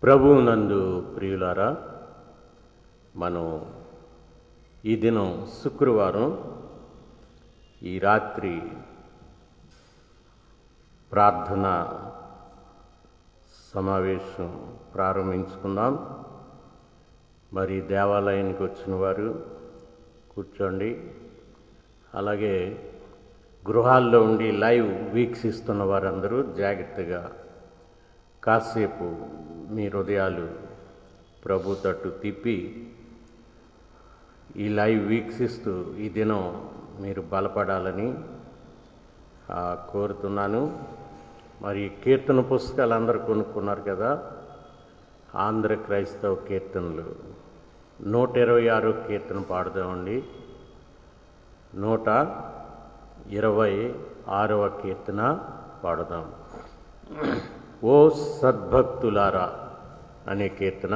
ప్రభువునందు ప్రియులారా, మనం ఈ దినం శుక్రవారం ఈ రాత్రి ప్రార్థన సమావేశం ప్రారంభించుకుందాం. మరి దేవాలయానికి వచ్చిన వారు కూర్చోండి. అలాగే గృహాల్లో ఉండి లైవ్ వీక్షిస్తున్న వారందరూ జాగ్రత్తగా కాసేపు మీ హృదయాలు ప్రభు తట్టు తిప్పి ఈ లైవ్ వీక్షిస్తూ ఈ దినం మీరు బలపడాలని కోరుతున్నాను. మరి కీర్తన పుస్తకాలు అందరూ కొనుక్కున్నారు కదా. ఆంధ్ర క్రైస్తవ కీర్తనలు 126 కీర్తన పాడుదామండి. 126వ కీర్తన పాడుదాం. ఓ సద్భక్తులారా అనే కీర్తన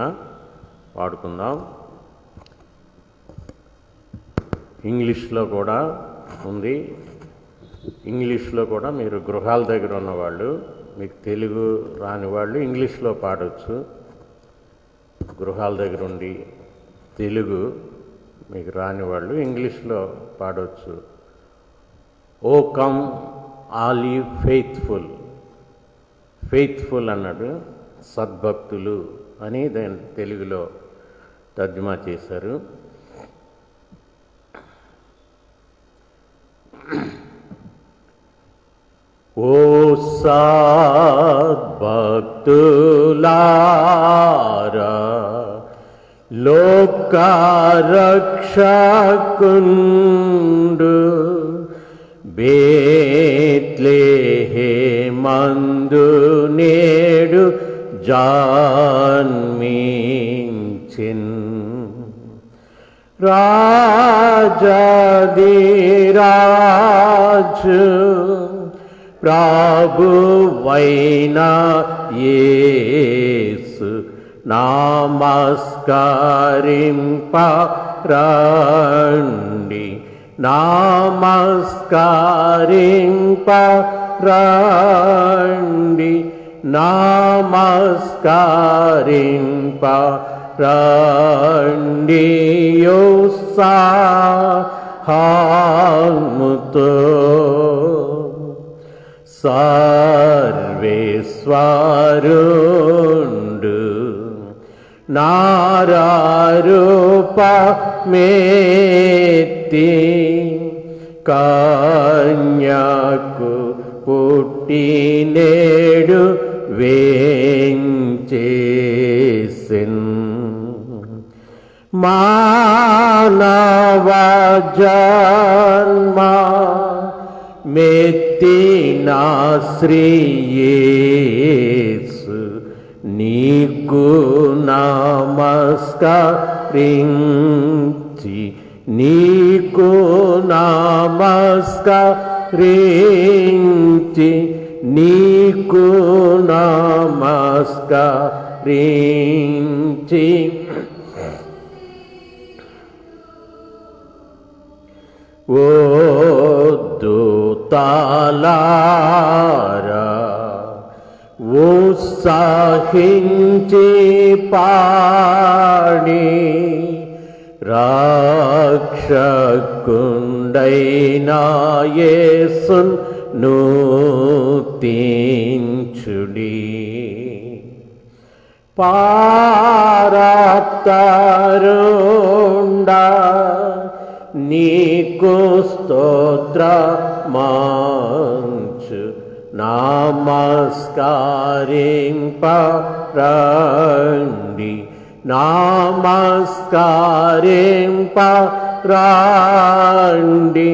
పాడుకుందాం. ఇంగ్లీష్లో కూడా ఉంది. ఇంగ్లీష్లో కూడా మీరు గృహాల దగ్గర ఉన్నవాళ్ళు, మీకు తెలుగు రాని వాళ్ళు ఇంగ్లీష్లో పాడవచ్చు. గృహాల దగ్గర ఉండి తెలుగు మీకు రాని వాళ్ళు ఇంగ్లీష్లో పాడవచ్చు. O come all ye faithful. Faithful అన్నాడు, సద్భక్తులు అని దాని తెలుగులో తర్జుమా చేశారు. ఓ సద్భక్తులారా, లోకరక్షకుండు బేత్లెహేమందు నేడు జన్మించెన్. రాజాధిరాజు ప్రభువైన యేసు నమస్కరింపరండి, నమస్కరింపరండి, నమస్కరింపరండి. ఉత్సాహముతో సర్వేశ్వరుండు నారూపమెత్తి కన్యకు పుట్టి నేడు వేంచేసెన్. మానవ జన్మ మెత్తిన శ్రీ యేసు నీకు నమస్కరించి, నీకు నమస్కరించి, నీకు నమస్కరించి. ఓ దూతలారా, ఉత్సాహించి పాడి రక్షకుండైన యేసున్ నూతించుడి. పారాప్తరుండా నీకు స్తోత్రమంచు, నమస్కరింపరండి, నమస్కరింపరండి,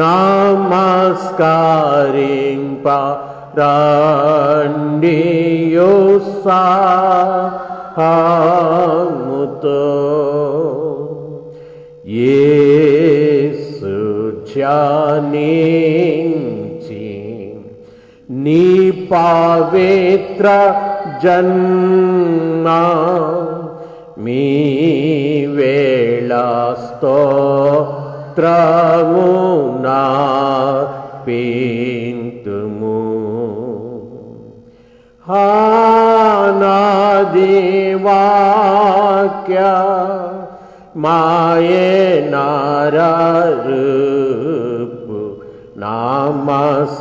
నమస్కరింపరండి. ఉత్సాహముతో యేసు ధ్యానించి నీ పవిత్ర జన్మ మీ వేళ స్తోత్రము నార్పింతుము. ఆదివాక్య మాయే నారూపు నమస్కరింపరండి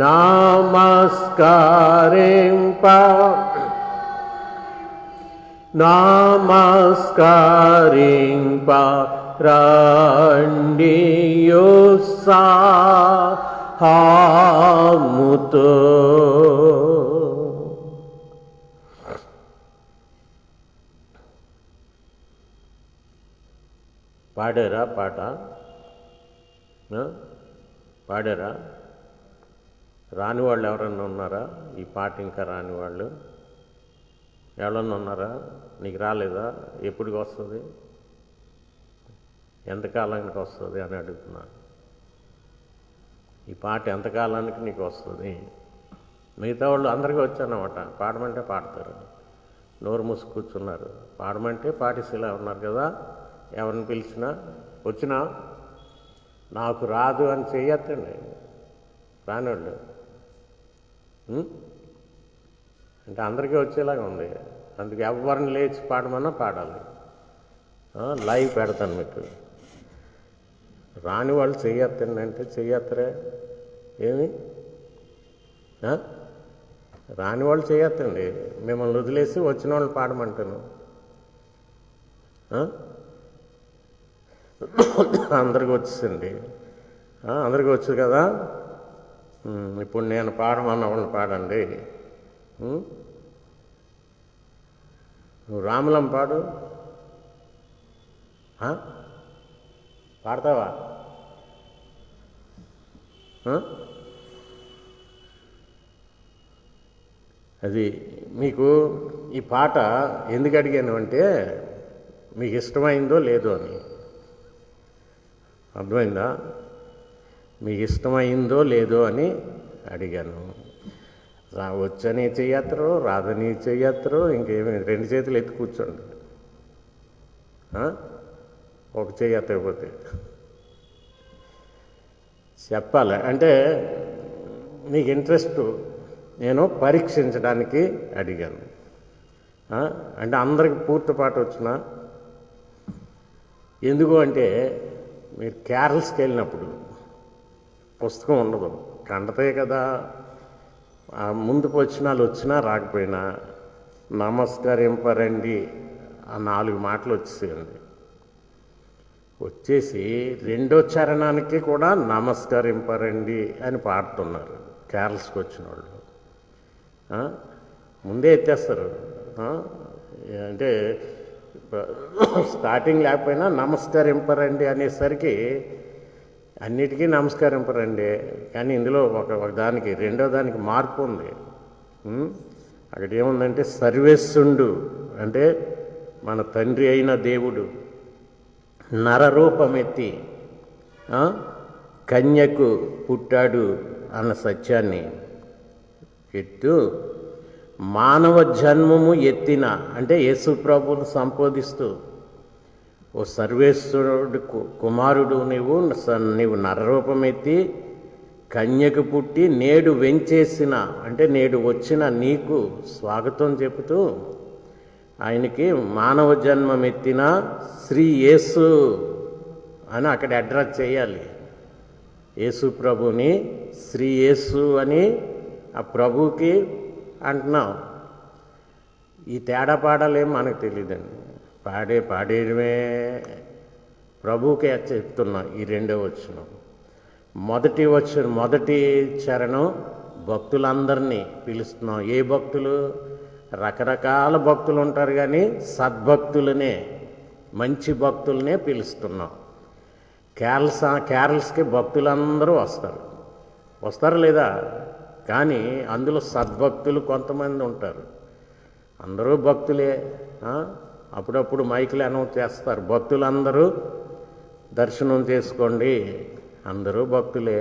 నమస్కరింపరండి ఉత్సాహముతో. పాడారా పాట? పాడారా? రాని వాళ్ళు ఎవరన్నా ఉన్నారా? ఈ పాట ఇంకా రాని వాళ్ళు ఎవరన్నా ఉన్నారా? నీకు రాలేదా? ఎప్పటికి వస్తుంది? ఎంతకాలానికి వస్తుంది అని అడుగుతున్నాను. ఈ పాట ఎంతకాలానికి నీకు వస్తుంది? మిగతా వాళ్ళు అందరికీ వచ్చానమాట. పాడమంటే పాడతారు, నోరు మూసి కూర్చున్నారు. పాడమంటే పాటిసేలా ఉన్నారు కదా. ఎవరిని పిలిచినా వచ్చినా నాకు రాదు అని చెయ్యొద్దండి రానివాళ్ళు. అంటే అందరికీ వచ్చేలాగా ఉంది. అందుకే ఎవరిని లేచి పాడమన్నా పాడాలి. లైవ్ పెడతాను మీకు. రాని వాళ్ళు చెయ్యొద్దండి అంటే చెయ్యొత్తరే ఏమి? రాని వాళ్ళు చేయొద్దండి. మిమ్మల్ని వదిలేసి వచ్చిన వాళ్ళు పాడమంటాను. అందరికి వచ్చేసింది. అందరికీ వచ్చు కదా. ఇప్పుడు నేను పాడమన్న వాళ్ళని పాడండి. నువ్వు రాములం పాడు. పాడతావా? అది మీకు ఈ పాట ఎందుకు అడిగాను అంటే మీకు ఇష్టమైందో లేదో అని. అర్థమైందా? మీకు ఇష్టమైందో లేదో అని అడిగాను. వచ్చని చెయ్యత్తరు, రాదని చెయ్యత్తరు, ఇంకేమి. రెండు చేతులు ఎత్తి కూర్చోండి. ఒక చెయ్యి ఎత్తకపోతే చెప్పాలి. అంటే మీకు ఇంట్రెస్ట్ నేను పరీక్షించడానికి అడిగాను. అంటే అందరికి పూర్తి పాట వచ్చినా. ఎందుకు అంటే మీరు క్యారల్స్కి వెళ్ళినప్పుడు పుస్తకం ఉండదు, కండతే కదా. ముందు వచనాలు వచ్చినా రాకపోయినా నమస్కరింపరండి ఆ 4 మాటలు వచ్చేసేయండి. వచ్చేసి రెండో చరణానికి కూడా నమస్కరింపరండి అని పాడుతున్నారు క్యారల్స్కి వచ్చిన వాళ్ళు. ముందే ఎత్తేస్తారు. అంటే స్టార్టింగ్ లేకపోయినా నమస్కరింపరండి అనేసరికి అన్నిటికీ నమస్కరింపరండి. కానీ ఇందులో ఒక దానికి రెండో దానికి మార్పు ఉంది. అక్కడ ఏముందంటే సర్వేశ్వరుడు అంటే మన తండ్రి అయిన దేవుడు నరరూపమెత్తి కన్యకు పుట్టాడు అన్న సత్యాన్ని ఎత్తు మానవ జన్మము ఎత్తిన అంటే యేసు ప్రభువును సంబోధిస్తూ, ఓ సర్వేశ్వరుడు కుమారుడు నీవు నరరూపమెత్తి కన్యకు పుట్టి నేడు వెంచేసిన అంటే నేడు వచ్చిన నీకు స్వాగతం చెబుతూ ఆయనకి మానవ జన్మమెత్తిన శ్రీ యేసు అని అక్కడ అడ్రస్ చేయాలి. యేసు ప్రభుని శ్రీ యేసు అని ఆ ప్రభుకి అంటున్నాం. ఈ తేడా పాడాలేం మనకు తెలియదండి. పాడేయడమే ప్రభువుకే చెప్తున్నాం. ఈ రెండో వచనం మొదటి చరణం భక్తులందరినీ పిలుస్తున్నాం. ఏ భక్తులు? రకరకాల భక్తులు ఉంటారు, కానీ సద్భక్తులనే మంచి భక్తులనే పిలుస్తున్నాం. క్యారల్స్కి భక్తులందరూ వస్తారు లేదా? కానీ అందులో సద్భక్తులు కొంతమంది ఉంటారు. అందరూ భక్తులే. అప్పుడప్పుడు మైకులు అనౌన్స్ చేస్తారు, భక్తులందరూ దర్శనం చేసుకోండి. అందరూ భక్తులే.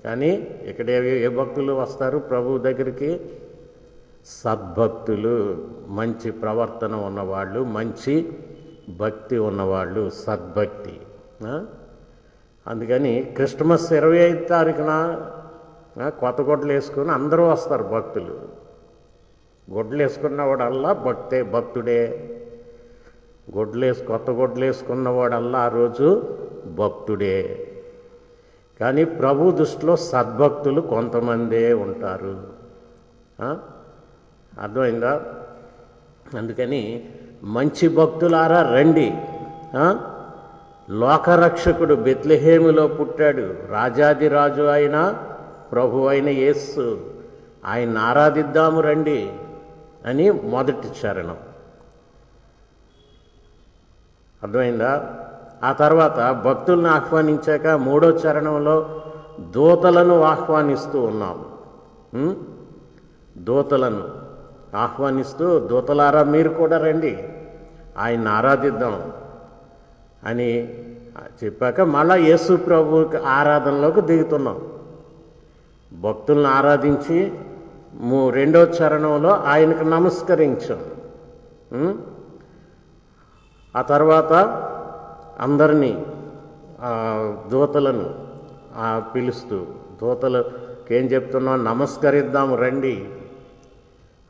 కానీ ఇక్కడ ఏ భక్తులు వస్తారు ప్రభు దగ్గరికి? సద్భక్తులు, మంచి ప్రవర్తన ఉన్నవాళ్ళు, మంచి భక్తి ఉన్నవాళ్ళు, సద్భక్తి. అందుకని క్రిస్మస్ 25వ తారీఖున కొత్త గుడ్డలు వేసుకుని అందరూ వస్తారు భక్తులు. గుడ్డలు వేసుకున్నవాడల్లా భక్తుడే. కొత్త గుడ్డలు వేసుకున్నవాడల్లా ఆ రోజు భక్తుడే. కానీ ప్రభు దృష్టిలో సద్భక్తులు కొంతమందే ఉంటారు. అర్థమైందా? అందుకని మంచి భక్తులారా రండి. లోకరక్షకుడు బెత్లెహేములో పుట్టాడు. రాజాదిరాజు అయిన ప్రభు అయిన యేసు, ఆయన్ని ఆరాధిద్దాము రండి అని మొదటి చరణం. అర్థమైందా? ఆ తర్వాత భక్తులను ఆహ్వానించాక మూడో చరణంలో దూతలను ఆహ్వానిస్తూ ఉన్నాం. దూతలను ఆహ్వానిస్తూ, దూతలారా మీరు కూడా రండి, ఆయన్ని ఆరాధిద్దాం అని చెప్పాక మళ్ళా యేసు ప్రభువుకి ఆరాధనలోకి దిగుతున్నాం. భక్తులను ఆరాధించి రెండో చరణంలో ఆయనకు నమస్కరించాం. ఆ తర్వాత అందరినీ దూతలను పిలుస్తూ దూతలకి ఏం చెప్తున్నాం? నమస్కరిద్దాం రండి,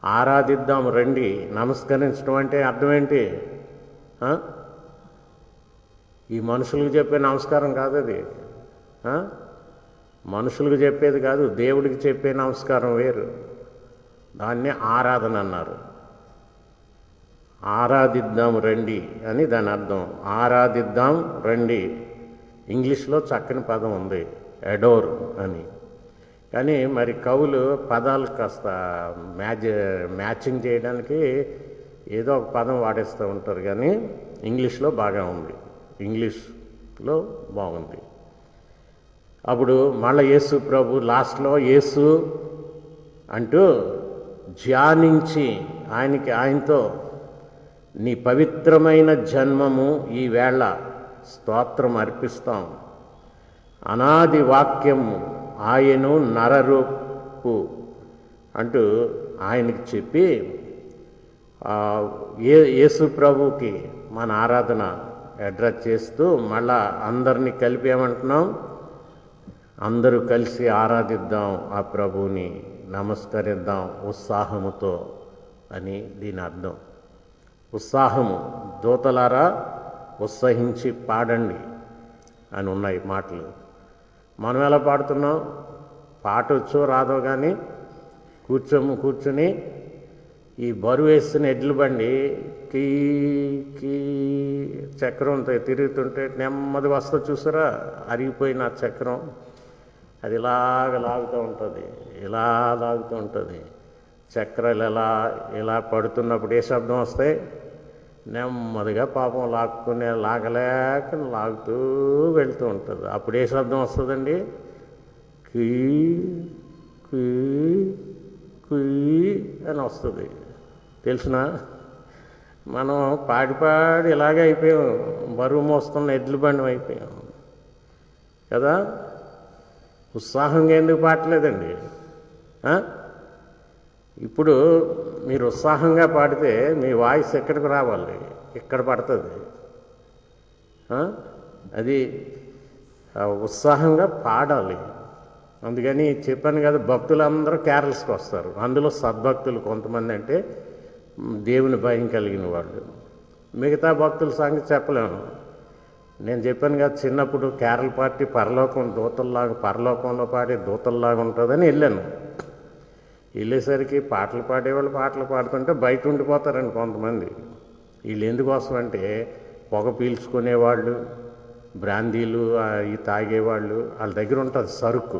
ఆరాధిద్దాం రండి. నమస్కరించడం అంటే అర్థం ఏంటి? ఈ మనుషులకు చెప్పే నమస్కారం కాదు అది. మనుషులకు చెప్పేది కాదు, దేవుడికి చెప్పే నమస్కారం వేరు. దాన్నే ఆరాధన అన్నారు. ఆరాధిద్దాం రండి అని దాని అర్థం. ఆరాధిద్దాం రండి. ఇంగ్లీష్లో చక్కని పదం ఉంది, అడోర్ అని. కానీ మరి కవులు పదాలు కాస్త మ్యాచింగ్ చేయడానికి ఏదో ఒక పదం వాడేస్తూ ఉంటారు. కానీ ఇంగ్లీష్లో బాగా ఉంది, ఇంగ్లీష్లో బాగుంది. అప్పుడు మళ్ళీ యేసు ప్రభు లాస్ట్లో యేసు అంటూ ధ్యానించి ఆయనతో నీ పవిత్రమైన జన్మము ఈ వేళ స్తోత్రం అర్పిస్తాం. అనాది వాక్యము ఆయను నరరూపు అంటూ ఆయనకి చెప్పి యేసు ప్రభుకి మన ఆరాధన అడ్రస్ చేస్తూ మళ్ళా అందరినీ కలిపి ఏమంటున్నాం? అందరూ కలిసి ఆరాధిద్దాం, ఆ ప్రభువుని నమస్కరిద్దాం ఉత్సాహముతో అని దీని అర్థం. ఉత్సాహము, దూతలారా ఉత్సహించి పాడండి అని ఉన్నాయి మాటలు. మనం ఎలా పాడుతున్నాం? పాట వచ్చో రాదో కానీ కూర్చుని ఈ బరువు వేసిన ఎడ్ల బండి కీ కీ చక్రంతో తిరుగుతుంటే నెమ్మది వస్తా చూసారా? అరిగిపోయిన ఆ చక్రం అది ఇలాగ లాగుతూ ఉంటుంది, ఇలా లాగుతూ ఉంటుంది. చక్రాలు ఇలా పడుతున్నప్పుడు ఏ శబ్దం వస్తాయి? నెమ్మదిగా పాపం లాగలేక లాగుతూ వెళ్తూ ఉంటుంది. అప్పుడు ఏ శబ్దం వస్తుందండి? కీ కీ కీ అని వస్తుంది. తెలుసునా? మనం పాడి ఇలాగే అయిపోయాం, బరువు మోస్తున్న ఎడ్ల బండి అయిపోయాం కదా. ఉత్సాహంగా ఎందుకు పాడలేదండి? ఇప్పుడు మీరు ఉత్సాహంగా పాడితే మీ వాయిస్ ఎక్కడికి రావాలి? ఇక్కడ పడుతుంది. అది ఉత్సాహంగా పాడాలి. అందుకని చెప్పాను కదా, భక్తులందరూ క్యారల్స్కి వస్తారు. అందులో సద్భక్తులు కొంతమంది అంటే దేవుని భయం కలిగిన వాళ్ళు. మిగతా భక్తుల సంగతి చెప్పలేము. నేను చెప్పాను కదా, చిన్నప్పుడు క్యారల్ పార్టీ పరలోకంలో పాడే దూతల్లాగా ఉంటుందని వెళ్ళాను. వెళ్ళేసరికి పాటలు పాడేవాళ్ళు పాటలు పాడుతుంటే బయట ఉండిపోతారండి కొంతమంది. వీళ్ళు ఎందుకోసం అంటే పొగ పీల్చుకునేవాళ్ళు, బ్రాందీలు ఈ తాగేవాళ్ళు, వాళ్ళ దగ్గర ఉంటుంది సరుకు.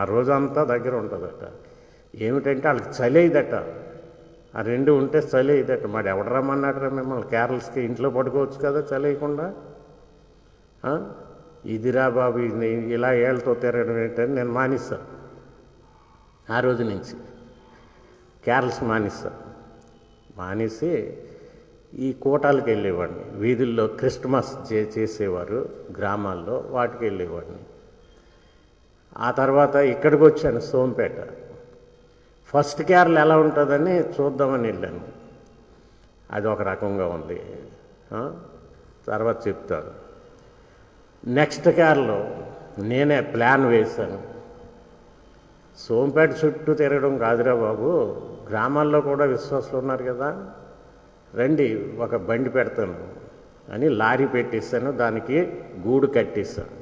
ఆ రోజంతా దగ్గర ఉంటుందట. ఏమిటంటే వాళ్ళకి చలి అయ్యిదట. ఆ రెండు ఉంటే చలి అయ్యిదట. మరి ఎవడు రమ్మన్నాడరా మిమ్మల్ని క్యారల్స్కి? ఇంట్లో పడుకోవచ్చు కదా చలి అయ్యకుండా. ఇదిరా బాబు, ఇలా ఏళ్ళతో తిరగడం ఏంటని నేను మానేస్తాను. ఆ రోజు నుంచి క్యారల్స్ మానేసి ఈ కూటాలకు వెళ్ళేవాడిని. వీధుల్లో క్రిస్మస్ చేసేవారు గ్రామాల్లో, వాటికి వెళ్ళేవాడిని. ఆ తర్వాత ఇక్కడికి వచ్చాను సోంపేట. ఫస్ట్ క్యారల్ ఎలా ఉంటుందని చూద్దామని వెళ్ళాను. అది ఒక రకంగా ఉంది, తర్వాత చెప్తాను. నెక్స్ట్ క్యారల్ నేనే ప్లాన్ వేశాను. సోంపేట చుట్టూ తిరగడం కాదురా బాబు, గ్రామాల్లో కూడా విశ్వాసులు ఉన్నారు కదా, రండి ఒక బండి పెడతాను అని లారీ పెట్టేస్తాను, దానికి గూడు కట్టేస్తాను.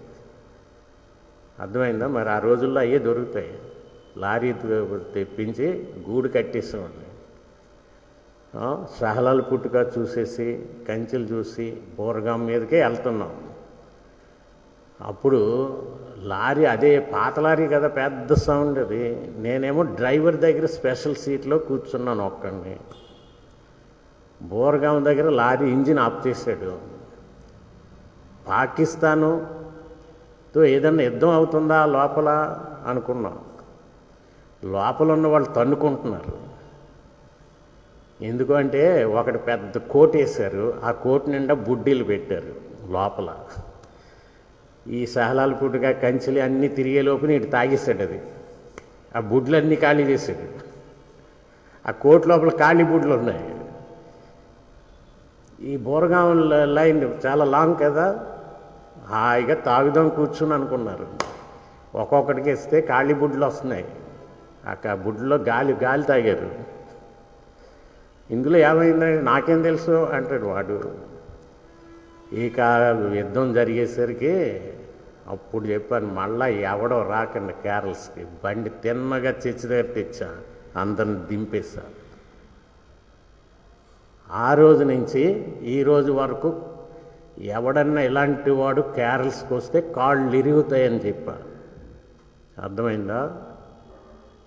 అర్థమైందా? మరి ఆ రోజుల్లో అయ్యే దొరుకుతాయి. లారీ తెప్పించి గూడు కట్టేస్తామండి. సహలాలు పుట్టుక చూసేసి కంచెలు చూసి బోరగాం మీదకే వెళ్తున్నాం. అప్పుడు లారీ అదే పాత లారీ కదా, పెద్ద సౌండ్ అది. నేనేమో డ్రైవర్ దగ్గర స్పెషల్ సీట్లో కూర్చున్నాను ఒక్కడిని. బోరగాం దగ్గర లారీ ఇంజిన్ ఆఫ్ చేశాడు. పాకిస్తానుతో ఏదన్నా యుద్ధం అవుతుందా లోపల అనుకున్నాం. లోపల ఉన్న వాళ్ళు తన్నుకుంటున్నారు. ఎందుకు అంటే ఒకటి పెద్ద కోట్ వేశారు, ఆ కోట్ నిండా బుడ్డీలు పెట్టారు లోపల. ఈ సహలాలు పుట్టుగా కంచెలు అన్నీ తిరిగేలోపు ఇటు తాగేశాడు అది. ఆ బుడ్లన్నీ ఖాళీ చేశాడు. ఆ కోట్ లోపల ఖాళీ బుడ్లు ఉన్నాయి. ఈ బోరగాం లైన్ చాలా లాంగ్ కదా, హాయిగా తాగుదాం కూర్చుని అనుకున్నారు. ఒక్కొక్కడికి ఇస్తే ఖాళీ బుడ్లు వస్తున్నాయి. ఆ బుడ్లో గాలి గాలి తాగారు. ఇందులో ఏమైందంటే నాకేం తెలుసు అంటాడు వాడు. ఇక యుద్ధం జరిగేసరికి అప్పుడు చెప్పాను, మళ్ళా ఎవడో రాకండి క్యారల్స్కి, బండి తిన్నగా చర్చి దగ్గర తెచ్చా, అందరిని దింపేశా. ఆ రోజు నుంచి ఈ రోజు వరకు ఎవడన్నా ఇలాంటి వాడు క్యారల్స్కి వస్తే కాళ్ళు ఇరుగుతాయని చెప్పా. అర్థమైందా?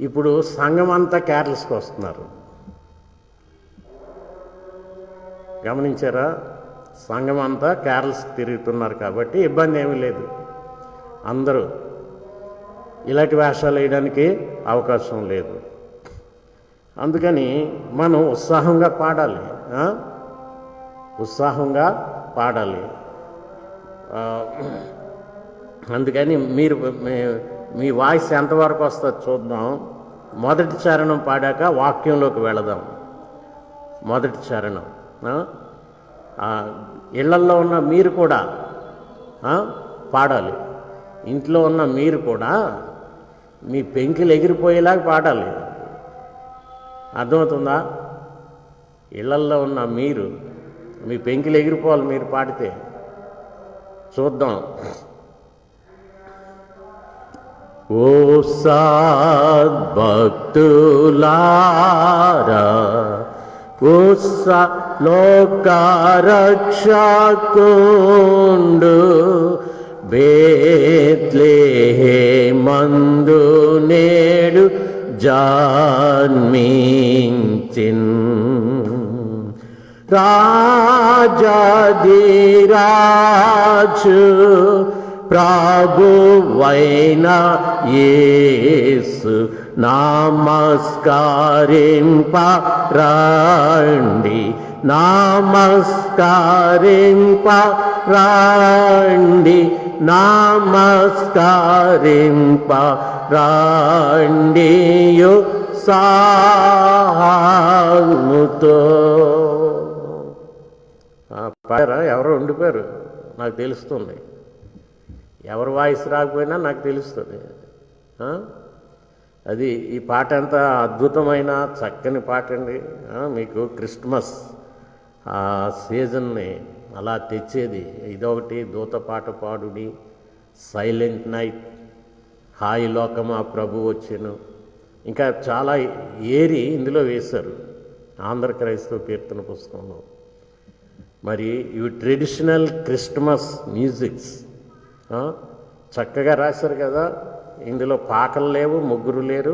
ఇప్పుడు సంఘం అంతా క్యారల్స్కి వస్తున్నారు. గమనించారా? సంఘం అంతా క్యారల్స్కి తిరుగుతున్నారు కాబట్టి ఇబ్బంది ఏమీ లేదు. అందరూ ఇలాంటి వేషాలు వేయడానికి అవకాశం లేదు. అందుకని మనం ఉత్సాహంగా పాడాలి, ఉత్సాహంగా పాడాలి. అందుకని మీరు మీ వాయిస్ ఎంతవరకు వస్తుందో చూద్దాం. మొదటి చరణం పాడాక వాక్యంలోకి వెళదాం. మొదటి చరణం. ఇళ్లల్లో ఉన్న మీరు కూడా పాడాలి. ఇంట్లో ఉన్న మీరు కూడా మీ పెంకిలు ఎగిరిపోయేలాగా పాడాలి. అర్థమవుతుందా? ఇళ్లల్లో ఉన్న మీరు మీ పెంకిలు ఎగిరిపోవాలి మీరు పాడితే. చూద్దాం. ఓ సద్భక్తులారా, ఓ లోకరక్షకుండు బేత్లెహేమందు నేడు జన్మించిన్. రాజాధిరాజు ప్రభువైన యేసు నమస్కరింపరండి, నమస్కరింపరండి, నమస్కరింపరండి ఉత్సాహముతో. పాడారా? ఎవరో ఉండిపోయారు, నాకు తెలుస్తుంది. ఎవరు వాయిస్ రాకపోయినా నాకు తెలుస్తుంది. అది ఈ పాట ఎంత అద్భుతమైన చక్కని పాట అండి. మీకు క్రిస్మస్ ఆ సీజన్ని అలా తెచ్చేది ఇదొకటి. దూత పాట పాడుడి, సైలెంట్ నైట్, హాయి లోకమా ప్రభు వచ్చెను, ఇంకా చాలా ఏరి ఇందులో వేశారు ఆంధ్ర క్రైస్తవ కీర్తన పుస్తకంలో. మరి ఇవి ట్రెడిషనల్ క్రిస్మస్ మ్యూజిక్స్ చక్కగా రాశారు కదా. ఇందులో పాకలు లేవు, ముగ్గురు లేరు,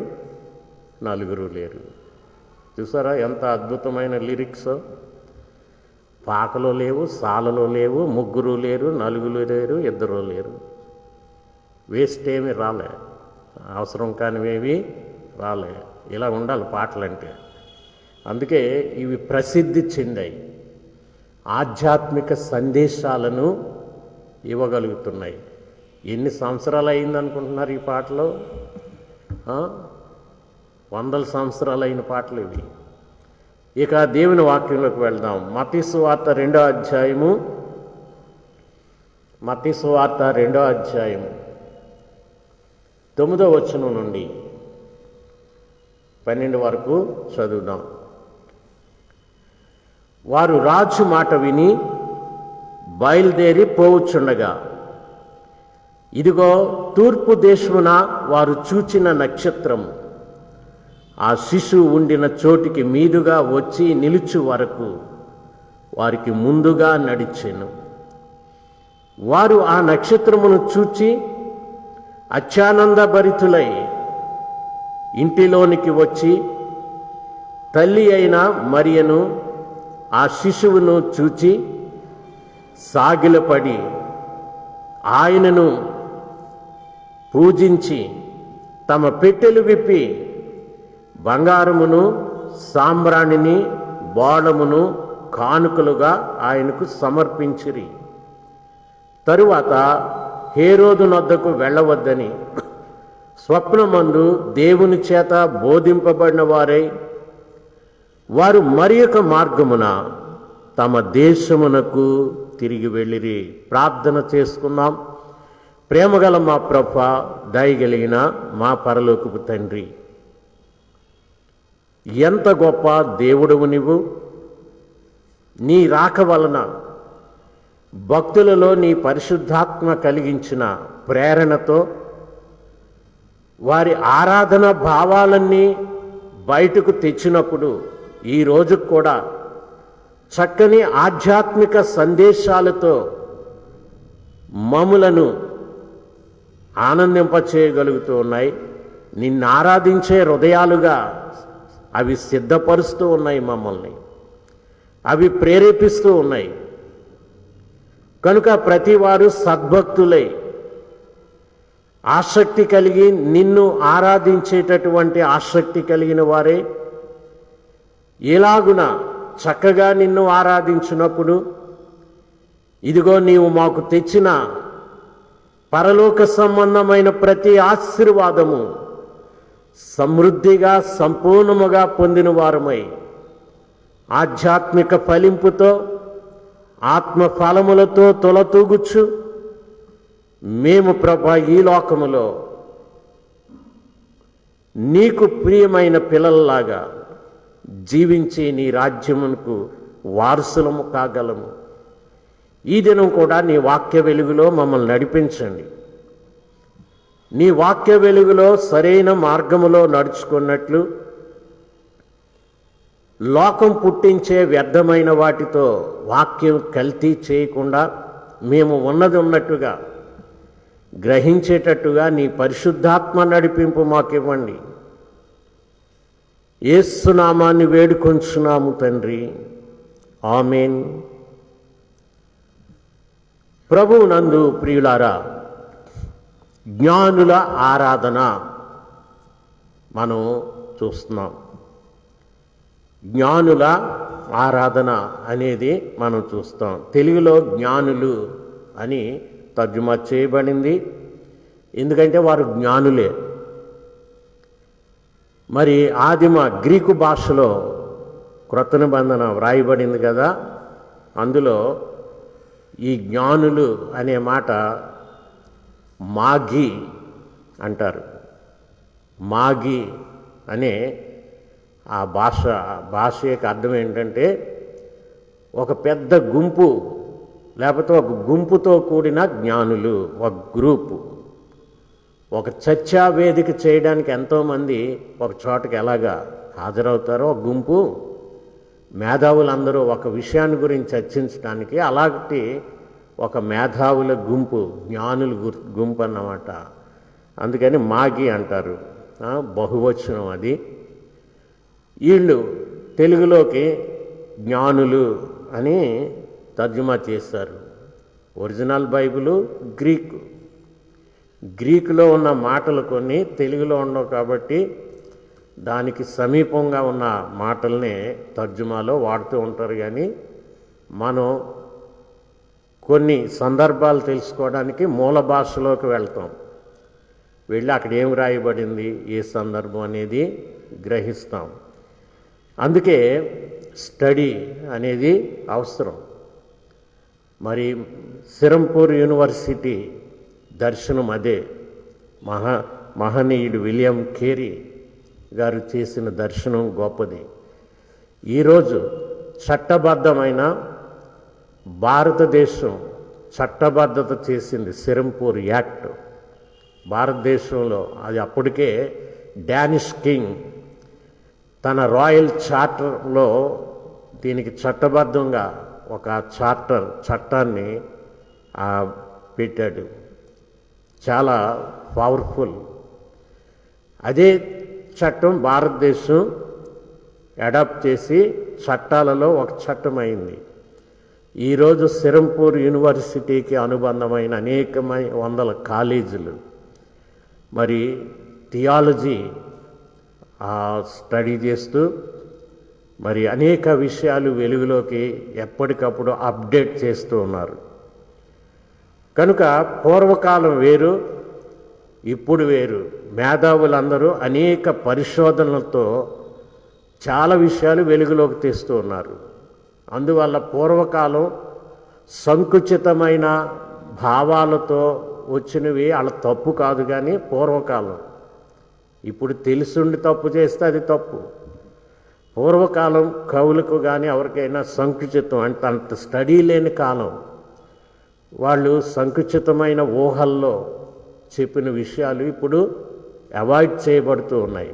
నలుగురు లేరు. చూసారా ఎంత అద్భుతమైన లిరిక్స్. పాకలో లేవు, సాలలో లేవు, ముగ్గురు లేరు, నలుగురు లేరు, ఇద్దరు లేరు. వేస్ట్ ఏమి రాలే, అవసరం కానివేవి రాలే. ఇలా ఉండాలి పాటలంటే. అందుకే ఇవి ప్రసిద్ధి చెందాయి, ఆధ్యాత్మిక సందేశాలను ఇవ్వగలుగుతున్నాయి. ఎన్ని సంవత్సరాలు అయిందనుకుంటున్నారు ఈ పాటలు? 100 సంవత్సరాలు అయిన పాటలు ఇవి. ఇక దేవుని వాక్యంలోకి వెళ్దాం. మత్తయి సువార్త 2వ అధ్యాయము, మత్తయి సువార్త 2వ అధ్యాయము 9వ వచనం నుండి 12 వరకు చదువుదాం. వారు రాజు మాట విని బయలుదేరి పోవుచుండగా, ఇదిగో తూర్పు దేశమున వారు చూచిన నక్షత్రం ఆ శిశువు ఉండిన చోటికి మీదుగా వచ్చి నిలుచు వరకు వారికి ముందుగా నడిచెను. వారు ఆ నక్షత్రమును చూచి అత్యానందభరితులై ఇంటిలోనికి వచ్చి తల్లి అయిన మరియను ఆ శిశువును చూచి సాగిలపడి ఆయనను పూజించి తమ పెట్టెలు విప్పి బంగారమును సాంబ్రాణిని బోళమును కానుకలుగా ఆయనకు సమర్పించిరి. తరువాత హేరోదు నొద్దకు వెళ్ళవద్దని స్వప్నమందు దేవుని చేత బోధింపబడిన వారై వారు మరి ఒక మార్గమున తమ దేశమునకు తిరిగి వెళ్ళిరి. ప్రార్థన చేసుకున్నాం. ప్రేమగల మా ప్రభువా, దయగలిగిన మా పరలోకపు తండ్రి, ఎంత గొప్ప దేవుడవు నీవు. నీ రాక వలన భక్తులలో నీ పరిశుద్ధాత్మ కలిగించిన ప్రేరణతో వారి ఆరాధన భావాలన్నీ బయటకు తెచ్చినప్పుడు ఈ రోజు కూడా చక్కని ఆధ్యాత్మిక సందేశాలతో మమ్ములను ఆనందింపచేయగలుగుతూ ఉన్నాయి. నిన్ను ఆరాధించే హృదయాలుగా అవి సిద్ధపరుస్తూ ఉన్నాయి, మమ్మల్ని అవి ప్రేరేపిస్తూ ఉన్నాయి. కనుక ప్రతివారు సద్భక్తులై ఆసక్తి కలిగి నిన్ను ఆరాధించేటటువంటి ఆసక్తి కలిగిన వారే ఎలాగున చక్కగా నిన్ను ఆరాధించినప్పుడు ఇదిగో నీవు మాకు తెచ్చిన పరలోక సంబంధమైన ప్రతి ఆశీర్వాదము సమృద్ధిగా సంపూర్ణముగా పొందిన వారమై ఆధ్యాత్మిక ఫలింపుతో ఆత్మ ఫలములతో తొలతూగుచ్చు మేము ప్రభా ఈ లోకములో నీకు ప్రియమైన పిల్లల్లాగా జీవించి నీ రాజ్యమునకు వారసులము కాగలము. ఈ దినం కూడా నీ వాక్య వెలుగులో మమ్మల్ని నడిపించండి. నీ వాక్య వెలుగులో సరైన మార్గములో నడుచుకున్నట్లు లోకం పుట్టించే వ్యర్థమైన వాటితో వాక్యం కల్తీ చేయకుండా మేము ఉన్నది ఉన్నట్టుగా గ్రహించేటట్టుగా నీ పరిశుద్ధాత్మ నడిపింపు మాకివ్వండి. యేసు నామాన్ని వేడుకొంచున్నాము తండ్రి, ఆమేన్. ప్రభువు నందు ప్రియులారా, జ్ఞానుల ఆరాధన మనం చూస్తున్నాం. జ్ఞానుల ఆరాధన అనేది మనం చూస్తాం. తెలుగులో జ్ఞానులు అని తర్జుమా చేయబడింది, ఎందుకంటే వారు జ్ఞానులే. మరి ఆదిమ గ్రీకు భాషలో క్రొత్త నిబంధన వ్రాయబడింది కదా, అందులో ఈ జ్ఞానులు అనే మాట మాగి అంటారు. మాగి అనే ఆ భాష యొక్క అర్థం ఏంటంటే ఒక పెద్ద గుంపు, లేకపోతే ఒక గుంపుతో కూడిన జ్ఞానులు, ఒక గ్రూపు. ఒక చర్చా వేదిక చేయడానికి ఎంతోమంది ఒక చోటకి ఎలాగా హాజరవుతారో ఒక గుంపు మేధావులందరూ ఒక విషయాన్ని గురించి చర్చించడానికి, అలాంటి ఒక మేధావుల గుంపు, జ్ఞానుల గుంపు అన్నమాట. అందుకని మాగి అంటారు, బహువచనం అది. వీళ్ళు తెలుగులోకి జ్ఞానులు అని తర్జుమా చేశారు. ఒరిజినల్ బైబిలు గ్రీకులో ఉన్న మాటలు కొన్ని తెలుగులో ఉండవు కాబట్టి దానికి సమీపంగా ఉన్న మాటల్ని తర్జుమాలో వాడుతూ ఉంటారు. కానీ మనం కొన్ని సందర్భాలు తెలుసుకోవడానికి మూల భాషలోకి వెళ్తాం, వెళ్ళి అక్కడ ఏం రాయబడింది, ఏ సందర్భం అనేది గ్రహిస్తాం. అందుకే స్టడీ అనేది అవసరం. మరి సిరంపూర్ యూనివర్సిటీ దర్శనం అదే. మహనీయుడు విలియం కేరీ గారు చేసిన దర్శనం గొప్పది. ఈరోజు చట్టబద్ధమైన భారతదేశం చట్టబద్ధత చేసింది సిరంపూర్ యాక్ట్. భారతదేశంలో అది అప్పటికే డానిష్ కింగ్ తన రాయల్ చార్టర్లో దీనికి చట్టబద్ధంగా ఒక చట్టాన్ని పెట్టాడు. చాలా పవర్ఫుల్. అదే చట్టం భారతదేశం అడాప్ట్ చేసి చట్టాలలో ఒక చట్టం అయింది. ఈరోజు సిరంపూర్ యూనివర్సిటీకి అనుబంధమైన అనేకమైన వందల కాలేజీలు మరి థియాలజీ స్టడీ చేస్తూ మరి అనేక విషయాలు వెలుగులోకి ఎప్పటికప్పుడు అప్డేట్ చేస్తూ ఉన్నారు. కనుక పూర్వకాలం వేరు, ఇప్పుడు వేరు. మేధావులందరూ అనేక పరిశోధనలతో చాలా విషయాలు వెలుగులోకి తెస్తూ ఉన్నారు. అందువల్ల పూర్వకాలం సంకుచితమైన భావాలతో వచ్చినవి వాళ్ళ తప్పు కాదు, కానీ పూర్వకాలం. ఇప్పుడు తెలుసుండి తప్పు చేస్తే అది తప్పు. పూర్వకాలం కవులకు కానీ ఎవరికైనా సంకుచితం అంటే అంత స్టడీ లేని కాలం, వాళ్ళు సంకుచితమైన ఊహల్లో చెప్పిన విషయాలు ఇప్పుడు అవాయిడ్ చేయబడుతూ ఉన్నాయి.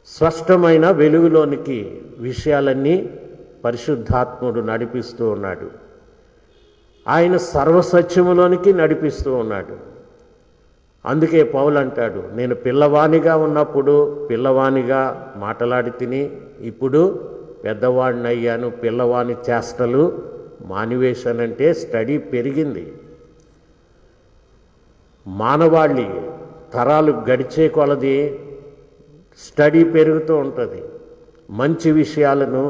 స్పష్టమైన వెలుగులోనికి విషయాలన్నీ పరిశుద్ధాత్ముడు నడిపిస్తూ ఉన్నాడు. ఆయన సర్వసత్యములోనికి నడిపిస్తూ ఉన్నాడు. అందుకే పౌలు అంటాడు, నేను పిల్లవానిగా ఉన్నప్పుడు పిల్లవానిగా మాట్లాడి తిని, ఇప్పుడు పెద్దవాడిని అయ్యాను, పిల్లవాని చేష్టలు మానివేశానంటే స్టడీ పెరిగింది. మానవాళి తరాలు గడిచే కొలది స్టడీ పెరుగుతూ ఉంటుంది. మంచి విషయాలను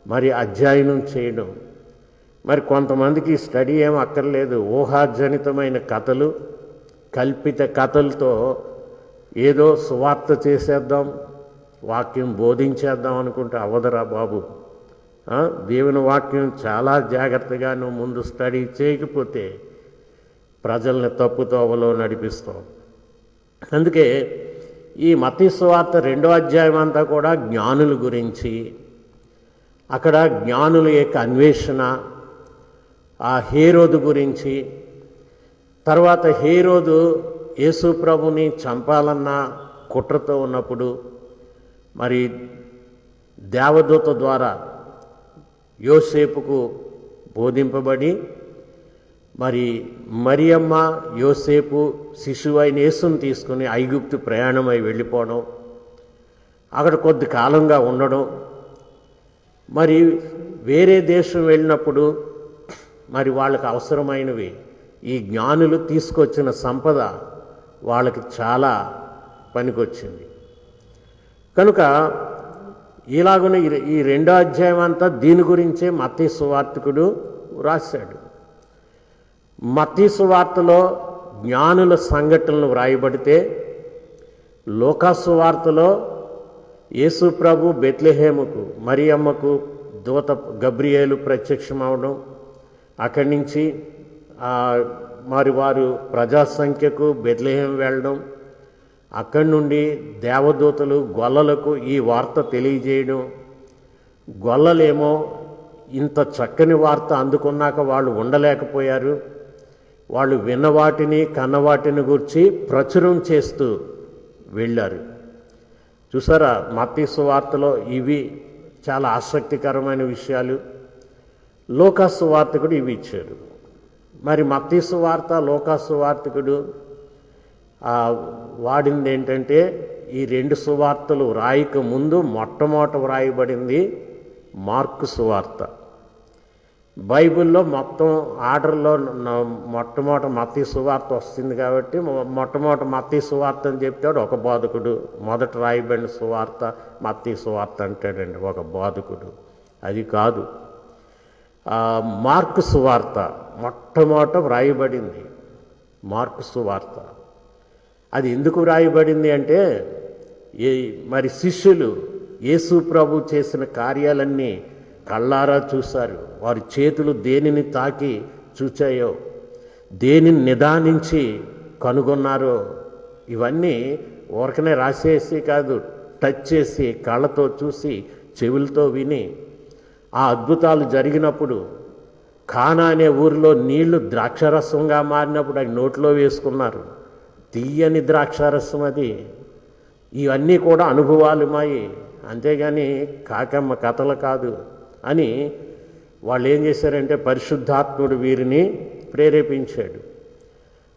మరి అధ్యయనం చేయడం. మరి కొంతమందికి స్టడీ ఏం అక్కర్లేదు. ఊహాజనితమైన కథలు, కల్పిత కథలతో ఏదో సువార్త చేసేద్దాం, వాక్యం బోధించేద్దాం అనుకుంటే అవ్వదురా బాబు. దేవుని వాక్యం చాలా జాగ్రత్తగా నువ్వు ముందు స్టడీ చేయకపోతే ప్రజల్ని తప్పుతోవలో నడిపిస్తాం. అందుకే ఈ మత్తయి సువార్త 2వ అధ్యాయం అంతా కూడా జ్ఞానుల గురించి, అక్కడ జ్ఞానుల యొక్క అన్వేషణ, ఆ హేరోదు గురించి, తర్వాత హేరోదు యేసు ప్రభుని చంపాలన్న కుట్రతో ఉన్నప్పుడు మరి దేవదూత ద్వారా యోసేపుకు బోధింపబడి మరి మరియమ్మ యోసేపు శిశువైన యేసుని తీసుకుని ఐగుప్తు ప్రయాణమై వెళ్ళిపోవడం, అక్కడ కొద్ది కాలంగా ఉండడం, మరి వేరే దేశం వెళ్ళినప్పుడు మరి వాళ్ళకి అవసరమైనవి ఈ జ్ఞానులు తీసుకొచ్చిన సంపద వాళ్ళకి చాలా పనికొచ్చింది. కనుక ఇలాగున ఈ 2వ అధ్యాయం అంతా దీని గురించే మత్తయి సువార్తికుడు రాశాడు. మత్తయి సువార్తలో జ్ఞానుల సంఘటనలు వ్రాయబడితే, లూకా సువార్తలో యేసు ప్రభు బెత్లెహేముకు మరియమ్మకు దూత గబ్రియేలు ప్రత్యక్షమవడం, అక్కడి నుంచి మరి వారు ప్రజాసంఖ్యకు బెత్లెహేం వెళ్ళడం, అక్కడి నుండి దేవదూతలు గొల్లలకు ఈ వార్త తెలియజేయడం. గొల్లలేమో ఇంత చక్కని వార్త అందుకున్నాక వాళ్ళు ఉండలేకపోయారు. వాళ్ళు విన్నవాటిని కన్నవాటిని గురించి ప్రచురం చేస్తూ వెళ్ళారు. చూసారా, మత్తయి సువార్తలో ఇవి చాలా ఆసక్తికరమైన విషయాలు. లూకా సువార్తికుడు ఇవి ఇచ్చాడు. మరి మత్తయి సువార్త, లూకా సువార్తికుడు వాడింది ఏంటంటే, ఈ 2 సువార్తలు రాయక ముందు మొట్టమొదట వ్రాయబడింది మార్కు సువార్త. బైబిల్లో మొత్తం ఆర్డర్లో మొట్టమొదట మత్తయి సువార్త వస్తుంది కాబట్టి మొట్టమొదట మత్తయి సువార్త అని చెప్తాడు ఒక బోధకుడు. మొదట రాయబడిన సువార్త మత్తయి సువార్త అంటాడండి ఒక బోధకుడు. అది కాదు. మార్కు సువార్త మొట్టమొదట వ్రాయబడింది. మార్కు సువార్త అది ఎందుకు వ్రాయబడింది అంటే, మరి శిష్యులు యేసు ప్రభు చేసిన కార్యాలన్నీ కళ్ళారా చూశారు. వారి చేతులు దేనిని తాకి చూచాయో, దేనిని నిదానించి కనుగొన్నారో, ఇవన్నీ ఊరకనే రాసేసి కాదు, టచ్ చేసి కళ్ళతో చూసి చెవులతో విని ఆ అద్భుతాలు జరిగినప్పుడు కానా అనే ఊరిలో నీళ్లు ద్రాక్షారసంగా మారినప్పుడు అది నోట్లో వేసుకున్నారు. తీయని ద్రాక్షారసం అది. ఇవన్నీ కూడా అనుభవాలు మాయి, అంతేగాని కాకమ్మ కథలు కాదు అని వాళ్ళు ఏం చేశారంటే పరిశుద్ధాత్ముడు వీరిని ప్రేరేపించాడు.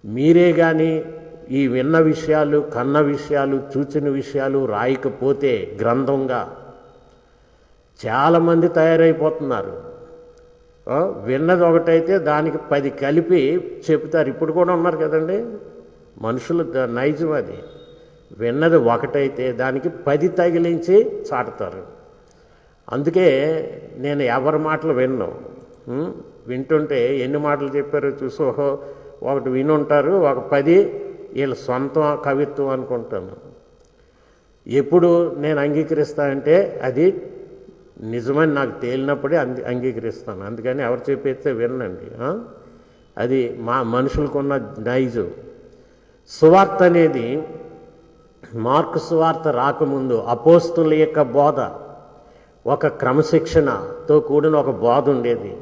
మీరే కానీ ఈ విన్న విషయాలు, కన్న విషయాలు, చూచిన విషయాలు రాయకపోతే గ్రంథంగా చాలామంది తయారైపోతున్నారు. విన్నది ఒకటైతే దానికి 10 కలిపి చెబుతారు. ఇప్పుడు కూడా ఉన్నారు కదండి మనుషులు, నైజం అది. విన్నది ఒకటైతే దానికి 10 తగిలించి చాటుతారు. అందుకే నేను ఎవరి మాటలు విన్నాను. వింటుంటే ఎన్ని మాటలు చెప్పారో చూసి ఒకటి వినుంటారు, ఒక 10 వీళ్ళ సొంతం కవిత్వం అనుకుంటాను. ఎప్పుడు నేను అంగీకరిస్తానంటే అది నిజమని నాకు తేలినప్పుడే అంగీకరిస్తాను. అందుకని ఎవరు చెప్పేస్తే వినండి. అది మా మనుషులకున్న నైజం. సువార్త అనేది మార్కు సువార్త రాకముందు అపోస్తుల యొక్క బోధ, ఒక క్రమశిక్షణతో కూడిన ఒక బోధ ఉండేది.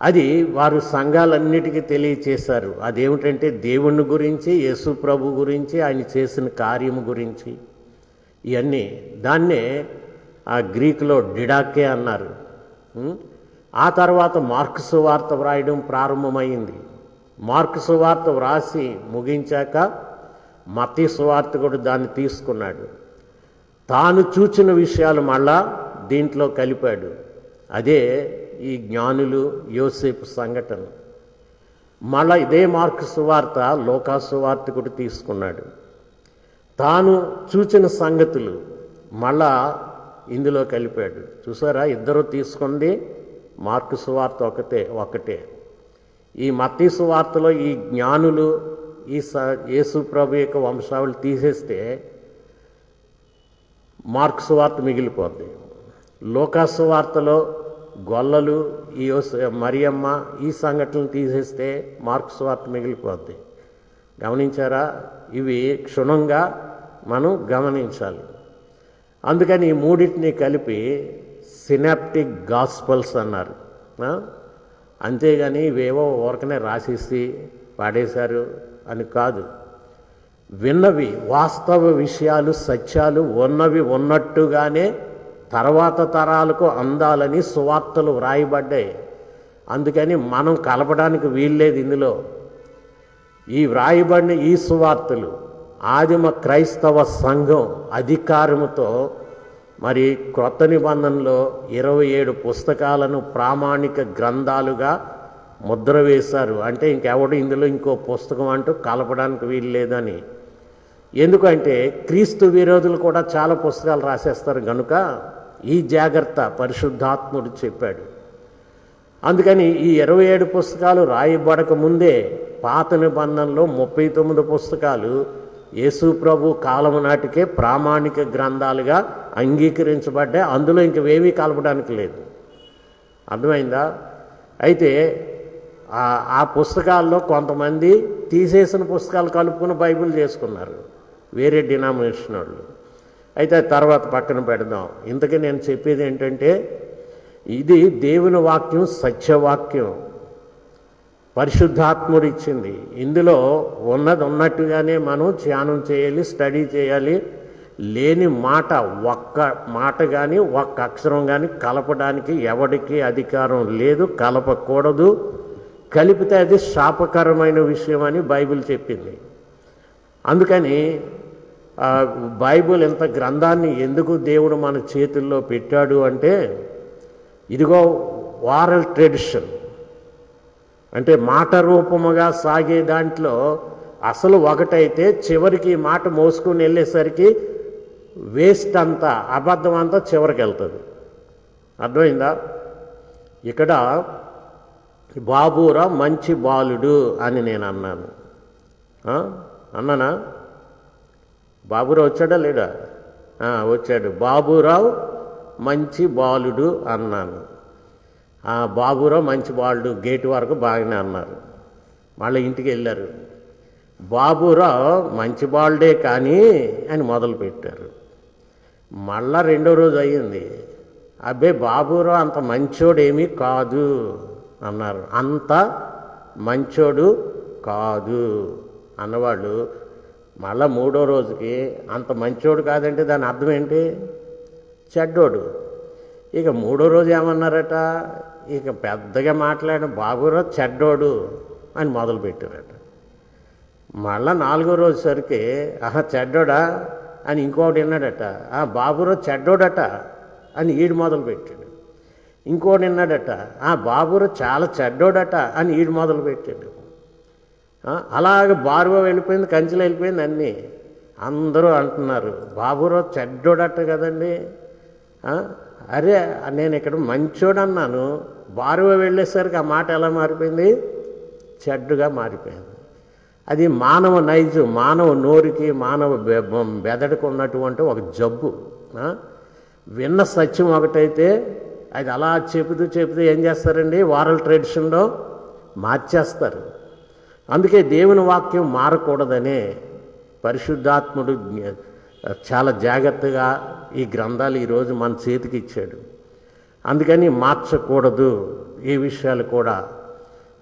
అది వారు సంఘాలన్నిటికీ తెలియచేశారు. అదేమిటంటే దేవుని గురించి, యేసు ప్రభు గురించి, ఆయన చేసిన కార్యము గురించి, ఇవన్నీ. దాన్నే ఆ గ్రీకులో డిడాకే అన్నారు. ఆ తర్వాత మార్కు సువార్త వ్రాయడం ప్రారంభమైంది. మార్కు సువార్త వ్రాసి ముగించాక మత్తయి సువార్త కూడా దాన్ని తీసుకున్నాడు. తాను చూచిన విషయాలు మళ్ళా దీంట్లో కలిపాడు. అదే ఈ జ్ఞానులు, యోసేపు సంఘటన. మళ్ళా ఇదే మార్కు సువార్త లూకా సువార్త కూడా తీసుకున్నాడు. తాను చూచిన సంగతులు మళ్ళా ఇందులో కలిపాడు. చూసారా, ఇద్దరు తీసుకుంది మార్కు సువార్త ఒకటే. ఈ మత్తయి సువార్తలో ఈ జ్ఞానులు, ఈ యేసు ప్రభు యొక్క వంశావళి తీసేస్తే మార్కు సువార్త మిగిలిపోద్ది. లూకా సువార్తలో గొల్లలు, ఈ మరియమ్మ, ఈ సంఘటనలు తీసేస్తే మార్కు సువార్త మిగిలిపోద్ది. గమనించారా? ఇవి క్షుణ్ణంగా మనం గమనించాలి. అందుకని ఈ మూడింటిని కలిపి సినాప్టిక్ గాస్పల్స్ అన్నారు. అంతేగాని ఇవేవో ఊరకనే రాసేసి పాడేశారు అని కాదు. విన్నవి వాస్తవ విషయాలు, సత్యాలు ఉన్నవి ఉన్నట్టుగానే తర్వాత తరాలకు అందాలని సువార్తలు వ్రాయబడ్డాయి. అందుకని మనం కలపడానికి వీల్లేదు ఇందులో. ఈ వ్రాయబడిన ఈ సువార్తలు ఆదిమ క్రైస్తవ సంఘం అధికారముతో మరి క్రొత్త నిబంధనలో 27 పుస్తకాలను ప్రామాణిక గ్రంథాలుగా ముద్ర వేశారు. అంటే ఇంకెవడు ఇందులో ఇంకో పుస్తకం అంటూ కలపడానికి వీలు లేదని. ఎందుకంటే క్రీస్తు విరోధులు కూడా చాలా పుస్తకాలు రాసేస్తారు కనుక ఈ జాగ్రత్త పరిశుద్ధాత్ముడు చెప్పాడు. అందుకని ఈ 27 పుస్తకాలు రాయబడక ముందే పాత నిబంధనలో 39 పుస్తకాలు యేసు ప్రభు కాలం నాటికే ప్రామాణిక గ్రంథాలుగా అంగీకరించబడ్డాయి. అందులో ఇంకవేమీ కలపడానికి లేదు. అర్థమైందా? అయితే ఆ పుస్తకాల్లో కొంతమంది తీసేసిన పుస్తకాలు కలుపుకుని బైబిల్ చేసుకున్నారు, వేరే డినామినేషన్ వాళ్ళు. అయితే తర్వాత పక్కన పెడదాం. ఇంతకీ నేను చెప్పేది ఏంటంటే ఇది దేవుని వాక్యం, సత్యవాక్యం, పరిశుద్ధాత్ముడు ఇచ్చింది. ఇందులో ఉన్నది ఉన్నట్టుగానే మనం ధ్యానం చేయాలి, స్టడీ చేయాలి. లేని మాట, ఒక్క మాట కానీ ఒక్క అక్షరం కానీ కలపడానికి ఎవరికి అధికారం లేదు, కలపకూడదు. కలిపితే అది శాపకరమైన విషయం అని బైబిల్ చెప్పింది. అందుకని బైబిల్ ఇంత గ్రంథాన్ని ఎందుకు దేవుడు మన చేతుల్లో పెట్టాడు అంటే, ఇదిగో వారల్ ట్రెడిషన్ అంటే మాట రూపముగా సాగే దాంట్లో అసలు ఒకటైతే చివరికి మాట మోసుకుని వెళ్ళేసరికి వేస్ట్ అంతా, అబద్ధం అంతా చివరికి వెళ్తుంది. అర్థమైందా? ఇక్కడ బాబురా మంచి బాలుడు అని నేను అన్నాను. అన్నానా? బాబురావు వచ్చాడా లేడా? వచ్చాడు. బాబురావు మంచి బాలుడు అన్నాను. బాబురావు మంచి బాలుడు గేటు వరకు బాగానే అన్నారు. మళ్ళీ ఇంటికి వెళ్ళారు. బాబురావు మంచి బాలుడే కానీ అని మొదలుపెట్టారు. మళ్ళా రెండో రోజు అయ్యింది, అబ్బే బాబురావు అంత మంచోడేమీ కాదు అన్నారు. అంత మంచోడు కాదు అన్నవాళ్ళు మళ్ళా మూడో రోజుకి అంత మంచోడు కాదంటే దాని అర్థం ఏంటి? చెడ్డోడు. ఇక మూడో రోజు ఏమన్నారట, ఇక పెద్దగా మాట్లాడిన బాబురావు చెడ్డోడు అని మొదలుపెట్టారట. మళ్ళా నాలుగో రోజు సరికి ఆహా చెడ్డోడా అని ఇంకోటి విన్నాడట, బాబురావు చెడ్డోడట అని ఈడు మొదలుపెట్టాడు. ఇంకోటి విన్నాడట, బాబురావు చాలా చెడ్డోడట అని ఈడు మొదలుపెట్టాడు. అలాగ బారుగా వెళ్ళిపోయింది, కంచెలో వెళ్ళిపోయింది అన్నీ. అందరూ అంటున్నారు బాబురావు చెడ్డోడట కదండి. అరే నేను ఇక్కడ మంచోడు అన్నాను, బారుగా వెళ్ళేసరికి ఆ మాట ఎలా మారిపోయింది? చెడ్డుగా మారిపోయింది. అది మానవ నైజం, మానవ నోరుకి మానవ బెదడుకు ఉన్నటువంటి ఒక జబ్బు. విన్న సత్యం ఒకటైతే అది అలా చెబుతూ ఏం చేస్తారండి, వారల్ ట్రెడిషన్లో మార్చేస్తారు. అందుకే దేవుని వాక్యం మారకూడదనే పరిశుద్ధాత్ముడు చాలా జాగ్రత్తగా ఈ గ్రంథాలు ఈరోజు మన చేతికి ఇచ్చాడు. అందుకని మార్చకూడదు. ఈ విషయాలు కూడా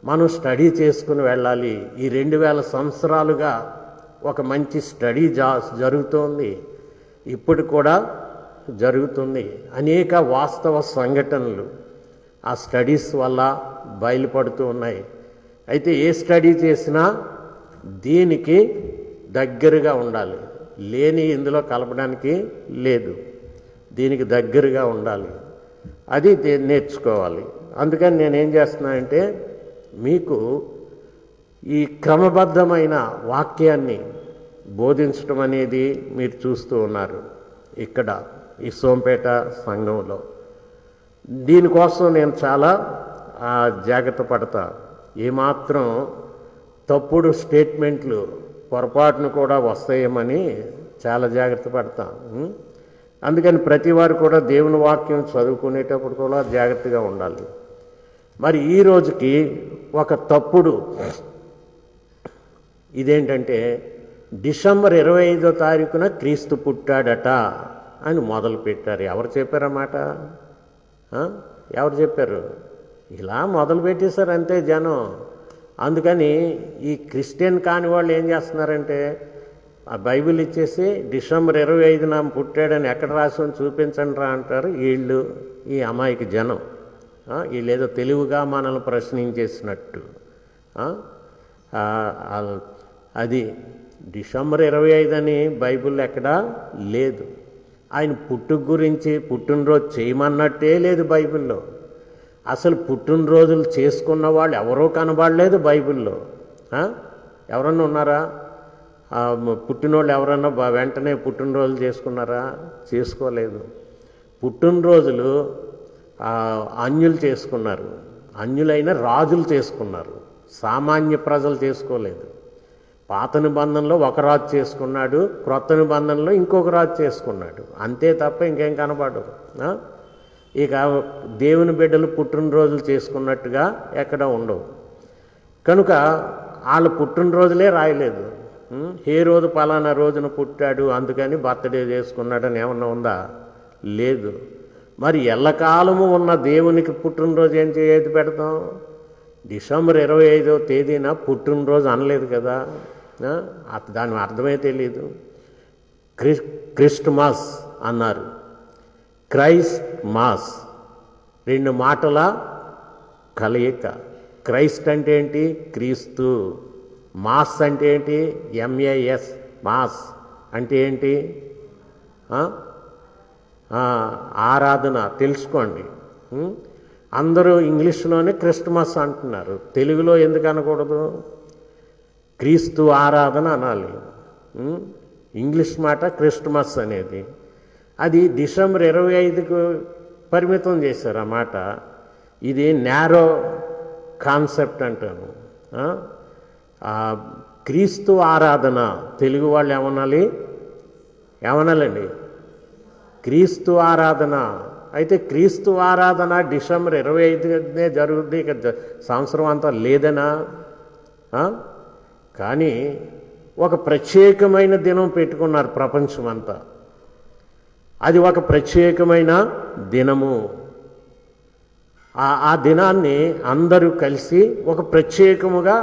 మనం స్టడీ చేసుకుని వెళ్ళాలి. ఈ 2000 సంవత్సరాలుగా ఒక మంచి స్టడీ జరుగుతోంది, ఇప్పుడు కూడా జరుగుతుంది. అనేక వాస్తవ సంఘటనలు ఆ స్టడీస్ వల్ల బయలుపడుతూ ఉన్నాయి. అయితే ఏ స్టడీ చేసినా దీనికి దగ్గరగా ఉండాలి, లేని ఇందులో కలపడానికి లేదు, దీనికి దగ్గరగా ఉండాలి, అది నేర్చుకోవాలి. అందుకని నేనేం చేస్తున్నానంటే మీకు ఈ క్రమబద్ధమైన వాక్యాన్ని బోధించడం అనేది మీరు చూస్తూ ఉన్నారు ఇక్కడ ఈ సోంపేట సంఘంలో. దీనికోసం నేను చాలా జాగ్రత్త పడతా. ఏమాత్రం తప్పుడు స్టేట్మెంట్లు పొరపాటును కూడా వస్తాయేమని చాలా జాగ్రత్త పడతా. అందుకని ప్రతి వారు కూడా దేవుని వాక్యం చదువుకునేటప్పుడు కూడా జాగ్రత్తగా ఉండాలి. మరి ఈ రోజుకి ఒక తప్పుడు ఇదేంటంటే డిసెంబర్ 25వ తారీఖున క్రీస్తు పుట్టాడట అని మొదలుపెట్టారు. ఎవరు చెప్పారన్నమాట? ఎవరు చెప్పారు? ఇలా మొదలుపెట్టేశారు అంతే జనం. అందుకని ఈ క్రిస్టియన్ కాని వాళ్ళు ఏం చేస్తున్నారంటే ఆ బైబిల్ ఇచ్చేసి డిసెంబర్ 25న పుట్టాడని ఎక్కడ రాసుకొని చూపించండి రా అంటారు. వీళ్ళు ఈ అమాయక జనం వీళ్ళేదో తెలివిగా మనల్ని ప్రశ్నించేసినట్టు. అది డిసెంబర్ 25 అని బైబిల్ ఎక్కడా లేదు. ఆయన గురించి పుట్టినరోజు చేయమన్నట్టే లేదు బైబిల్లో. అసలు పుట్టినరోజులు చేసుకున్న వాళ్ళు ఎవరో కనబడలేదు బైబిల్లో. ఎవరన్నా ఉన్నారా? పుట్టినోళ్ళు ఎవరన్నా వెంటనే పుట్టినరోజులు చేసుకున్నారా? చేసుకోలేదు. పుట్టినరోజులు అన్యులు చేసుకున్నారు, అన్యులైన రాజులు చేసుకున్నారు, సామాన్య ప్రజలు చేసుకోలేదు. పాత నిబంధనలో ఒక రాజు చేసుకున్నాడు, క్రొత్త నిబంధనలో ఇంకొక రాజు చేసుకున్నాడు, అంతే తప్ప ఇంకేం కనబడదు. ఇక దేవుని బిడ్డలు పుట్టినరోజులు చేసుకున్నట్టుగా ఎక్కడ ఉండవు. కనుక వాళ్ళ పుట్టినరోజులే రాయలేదు. ఏ రోజు పలానా రోజున పుట్టాడు అందుకని బర్త్డే చేసుకున్నాడని ఏమన్నా ఉందా? లేదు. మరి ఎల్లకాలము ఉన్న దేవునికి పుట్టినరోజు ఏది పెడతాం? డిసెంబర్ 25వ తేదీన పుట్టినరోజు అనలేదు కదా, దాని అర్థమే తెలియదు. క్రిస్ట్మాస్ అన్నారు, క్రైస్ట్ మాస్, రెండు మాటల కలయిక. క్రైస్ట్ అంటే ఏంటి? క్రీస్తు. మాస్ అంటే ఏంటి? ఎంఏఎస్, మాస్ అంటే ఏంటి? ఆరాధన. తెలుసుకోండి. అందరూ ఇంగ్లీష్లోనే క్రిస్టమస్ అంటున్నారు, తెలుగులో ఎందుకు అనకూడదు? క్రీస్తు ఆరాధన అనాలి. ఇంగ్లీష్ మాట క్రిస్టమస్ అనేది. అది డిసెంబర్ 25కు పరిమితం చేశారు ఆ మాట. ఇది నేరో కాన్సెప్ట్ అంటాను. క్రీస్తు ఆరాధన తెలుగు వాళ్ళు ఏమనాలండి? క్రీస్తు ఆరాధన. అయితే క్రీస్తు ఆరాధన డిసెంబర్ 25నే జరుగుద్ది, ఇక సంవత్సరం అంతా లేదనా? కానీ ఒక ప్రత్యేకమైన దినం పెట్టుకున్నారు ప్రపంచమంతా. అది ఒక ప్రత్యేకమైన దినము. ఆ దినాన్ని అందరూ కలిసి ఒక ప్రత్యేకముగా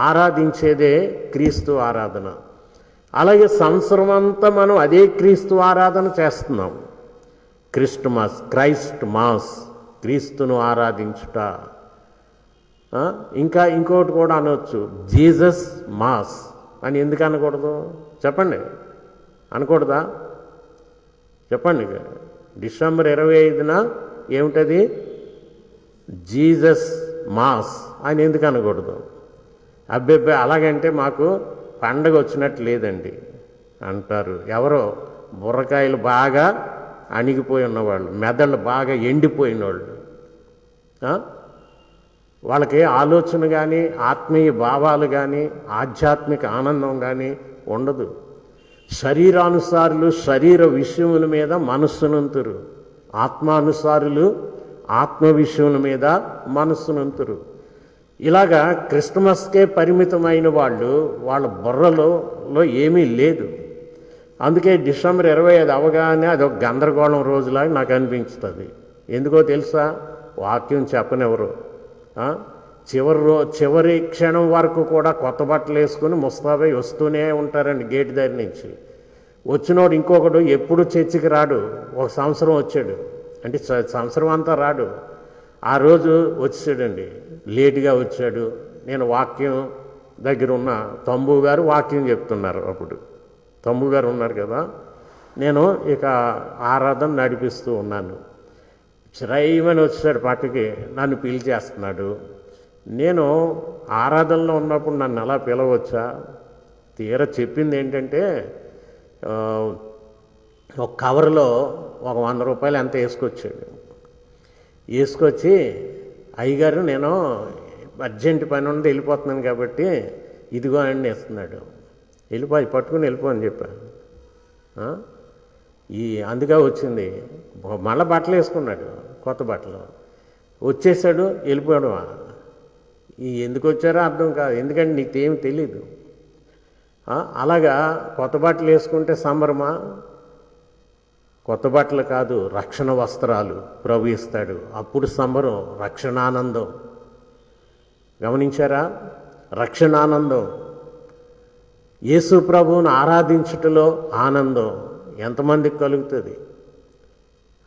ఆరాధించేదే క్రీస్తు ఆరాధన. అలాగే సంవత్సరం అంతా మనం అదే క్రీస్తు ఆరాధన చేస్తున్నాం. క్రైస్ట్ మాస్, క్రీస్తును ఆరాధించుట. ఇంకా ఇంకోటి కూడా అనవచ్చు, జీసస్ మాస్ అని ఎందుకు అనకూడదు చెప్పండి? అనకూడదా చెప్పండి? డిసెంబర్ 25న ఏమిటది? జీసస్ మాస్ అని ఎందుకు అనకూడదు? అబ్బెబ్బే అలాగంటే మాకు పండగ వచ్చినట్టు లేదండి అంటారు ఎవరో బుర్రకాయలు బాగా అణిగిపోయి ఉన్నవాళ్ళు, మెదళ్ళు బాగా ఎండిపోయిన వాళ్ళు. వాళ్ళకి ఆలోచన కానీ ఆత్మీయ భావాలు కానీ ఆధ్యాత్మిక ఆనందం కానీ ఉండదు. శరీరానుసారులు శరీర విషయముల మీద మనస్సునంతురు, ఆత్మానుసారులు ఆత్మ విషయముల మీద మనస్సునంతురు. ఇలాగా క్రిస్మస్కే పరిమితమైన వాళ్ళు వాళ్ళ బుర్రలో ఏమీ లేదు. అందుకే డిసెంబర్ 25 అవగానే అదొక గందరగోళం రోజులాగా నాకు అనిపించుతుంది. ఎందుకో తెలుసా? వాక్యం చెప్పనివ్వరు. చివరి క్షణం వరకు కూడా కొత్త బట్టలు వేసుకుని ముస్తాబై వస్తూనే ఉంటారండి గేట్ దగ్గర నుంచి. వచ్చినోడు ఇంకొకడు ఎప్పుడు చర్చికి రాడు. ఒక సంవత్సరం వచ్చాడు అంటే సంవత్సరం అంతా రాడు. ఆ రోజు వచ్చాడండి, లేటుగా వచ్చాడు. నేను వాక్యం దగ్గర ఉన్న తంబు గారు వాక్యం చెప్తున్నారు. అప్పుడు తంబు గారు ఉన్నారు కదా, నేను ఇక ఆరాధన నడిపిస్తూ ఉన్నాను. చిరైమని వచ్చాడు పక్కకి, నన్ను పిలిచేస్తున్నాడు. నేను ఆరాధనలో ఉన్నప్పుడు నన్ను అలా పిలవచ్చా? తీరా చెప్పింది ఏంటంటే, ఒక కవర్లో ఒక 100 రూపాయలు ఎంత వేసుకొచ్చాడు. వేసుకొచ్చి, అయ్యగారు నేను అర్జెంట్ పని ఉండి వెళ్ళిపోతున్నాను కాబట్టి ఇదిగో అండి ఇస్తున్నాడు. పట్టుకుని వెళ్ళిపో అని చెప్పాను. అందుకే వచ్చింది. మళ్ళీ బట్టలు వేసుకున్నాడు, కొత్త బట్టలు. వచ్చేసాడు, వెళ్ళిపోయాడు. ఎందుకు వచ్చారో అర్థం కాదు, ఎందుకంటే నీకు ఏమి తెలీదు. అలాగా కొత్త బట్టలు వేసుకుంటే సంబరమా? కొత్త బట్టలు కాదు, రక్షణ వస్త్రాలు ప్రభు ఇస్తాడు, అప్పుడు సంబరం, రక్షణానందం. గమనించారా? రక్షణానందం. యేసు ప్రభువును ఆరాధించుటలో ఆనందం ఎంతమందికి కలుగుతుంది?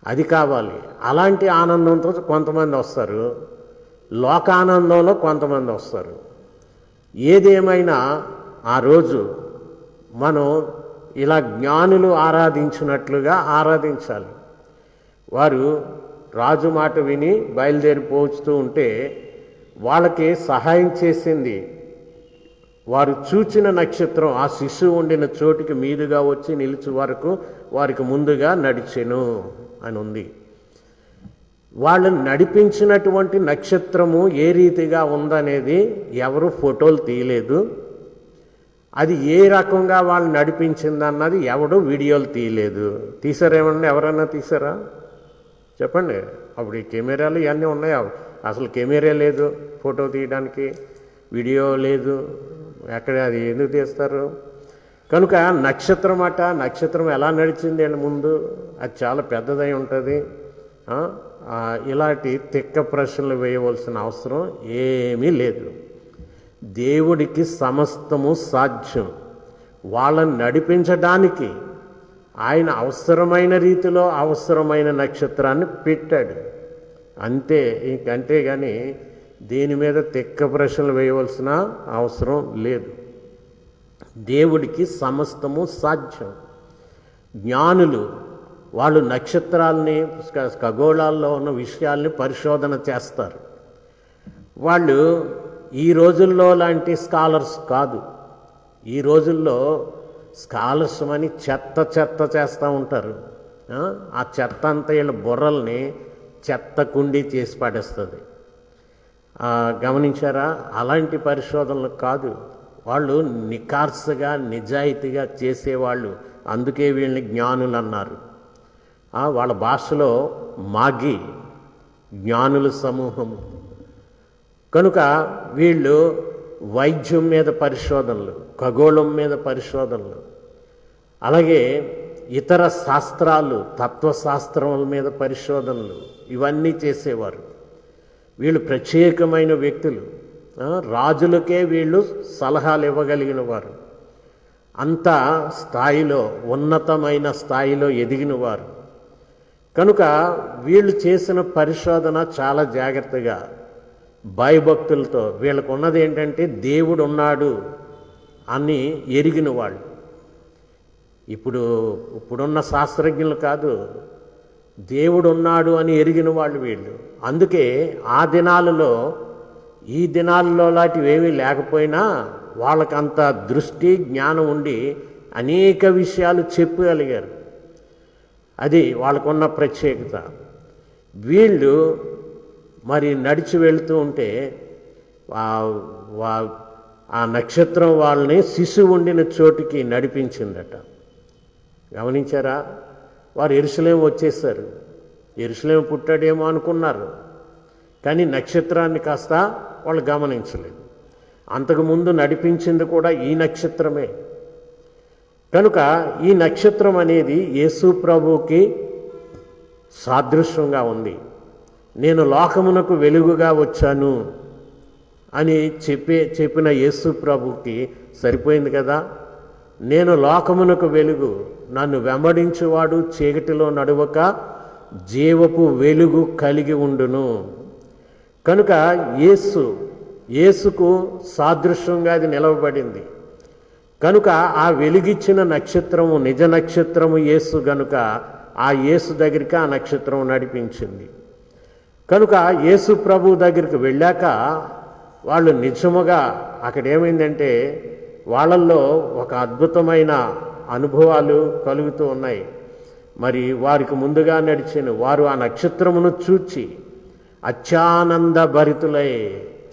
అది కావాలి. అలాంటి ఆనందంతో కొంతమంది వస్తారు, లోకానందంలో కొంతమంది వస్తారు. ఏదేమైనా ఆ రోజు మనం ఇలా జ్ఞానులు ఆరాధించినట్లుగా ఆరాధించాలి. వారు రాజు మాట విని బయలుదేరిపోతూ ఉంటే వాళ్ళకి సహాయం చేసింది వారు చూచిన నక్షత్రం ఆ శిశువు ఉండిన చోటికి మీదుగా వచ్చి నిలిచి వరకు వారికి ముందుగా నడిచెను అని ఉంది. వాళ్ళని నడిపించినటువంటి నక్షత్రము ఏ రీతిగా ఉందనేది ఎవరు ఫోటోలు తీయలేదు. అది ఏ రకంగా వాళ్ళు నడిపించిందన్నది ఎవడు వీడియోలు తీయలేదు. తీసారేమన్నా? ఎవరన్నా తీసారా చెప్పండి? అప్పుడు ఈ కెమెరాలు ఇవన్నీ ఉన్నాయి. అసలు కెమెరా లేదు ఫోటో తీయడానికి, వీడియో లేదు. ఎక్కడ అది ఎందుకు తీస్తారు? కనుక నక్షత్రం ఎలా నడిచింది అని ముందు అది చాలా పెద్దదై ఉంటుంది. ఇలాంటి తిక్క ప్రశ్నలు వేయవలసిన అవసరం ఏమీ లేదు. దేవుడికి సమస్తము సాధ్యం. వాళ్ళని నడిపించడానికి ఆయన అవసరమైన రీతిలో అవసరమైన నక్షత్రాన్ని పెట్టాడు అంతే. అంతేగాని దీని మీద తిక్క ప్రశ్నలు వేయవలసిన అవసరం లేదు. దేవుడికి సమస్తము సాధ్యం. జ్ఞానులు వాళ్ళు నక్షత్రాలని, ఖగోళాల్లో ఉన్న విషయాల్ని పరిశోధన చేస్తారు. వాళ్ళు ఈ రోజుల్లో లాంటి స్కాలర్స్ కాదు. ఈ రోజుల్లో స్కాలర్స్ అని చెత్త చేస్తూ ఉంటారు. ఆ చెత్త అంతా వీళ్ళ బుర్రల్ని చెత్త కుండి చేసి పడేస్తుంది. గమనించారా? అలాంటి పరిశోధనలు కాదు. వాళ్ళు నిఖార్సుగా నిజాయితీగా చేసేవాళ్ళు. అందుకే వీళ్ళని జ్ఞానులు అన్నారు. వాళ్ళ భాషలో మాగి, జ్ఞానుల సమూహము. కనుక వీళ్ళు వైద్యం మీద పరిశోధనలు, ఖగోళం మీద పరిశోధనలు, అలాగే ఇతర శాస్త్రాలు, తత్వశాస్త్రముల మీద పరిశోధనలు, ఇవన్నీ చేసేవారు. వీళ్ళు ప్రత్యేకమైన వ్యక్తులు, రాజులకే వీళ్ళు సలహాలు ఇవ్వగలిగిన వారు, అంత స్థాయిలో, ఉన్నతమైన స్థాయిలో ఎదిగిన వారు. కనుక వీళ్ళు చేసిన పరిశోధన చాలా జాగ్రత్తగా, భయభక్తులతో, వీళ్ళకు ఉన్నది ఏంటంటే దేవుడు ఉన్నాడు అని ఎరిగిన వాళ్ళు. ఇప్పుడున్న శాస్త్రజ్ఞులు కాదు, దేవుడు ఉన్నాడు అని ఎరిగిన వాళ్ళు వీళ్ళు. అందుకే ఆ దినాలలో ఈ దినాలలో లాంటివి ఏమీ లేకపోయినా వాళ్ళకంత దృష్టి, జ్ఞానం ఉండి అనేక విషయాలు చెప్పగలిగారు. అది వాళ్ళకున్న ప్రత్యేకత. వీళ్ళు మరి నడిచి వెళుతూ ఉంటే ఆ నక్షత్రం వాళ్ళని శిశువు ఉండిన చోటికి నడిపించిందట. గమనించారా? వారు యెరూషలేము వచ్చేసారు. యెరూషలేము పుట్టాడేమో అనుకున్నారు, కానీ నక్షత్రాన్ని కాస్త వాళ్ళు గమనించలేదు. అంతకుముందు నడిపించింది కూడా ఈ నక్షత్రమే. కనుక ఈ నక్షత్రం అనేది యేసు ప్రభువుకి సాదృశ్యంగా ఉంది. నేను లోకమునకు వెలుగుగా వచ్చాను అని చెప్పిన యేసు ప్రభువుకి సరిపోయింది కదా. నేను లోకమునకు వెలుగు, నన్ను వెంబడించువాడు చీకటిలో నడవక జీవపు వెలుగు కలిగి ఉండును. కనుక యేసుకు సాదృశ్యంగా అది నిలవబడింది. కనుక ఆ వెలుగిచ్చిన నక్షత్రము, నిజ నక్షత్రము యేసు గనుక ఆ యేసు దగ్గరికి ఆ నక్షత్రం నడిపించింది. కనుక యేసు ప్రభు దగ్గరికి వెళ్ళాక వాళ్ళు నిజముగా అక్కడ ఏమైందంటే వాళ్ళల్లో ఒక అద్భుతమైన అనుభవాలు కలుగుతూ ఉన్నాయి. మరి వారికి ముందుగా నడిచిన వారు ఆ నక్షత్రమును చూచి అత్యానంద భరితులై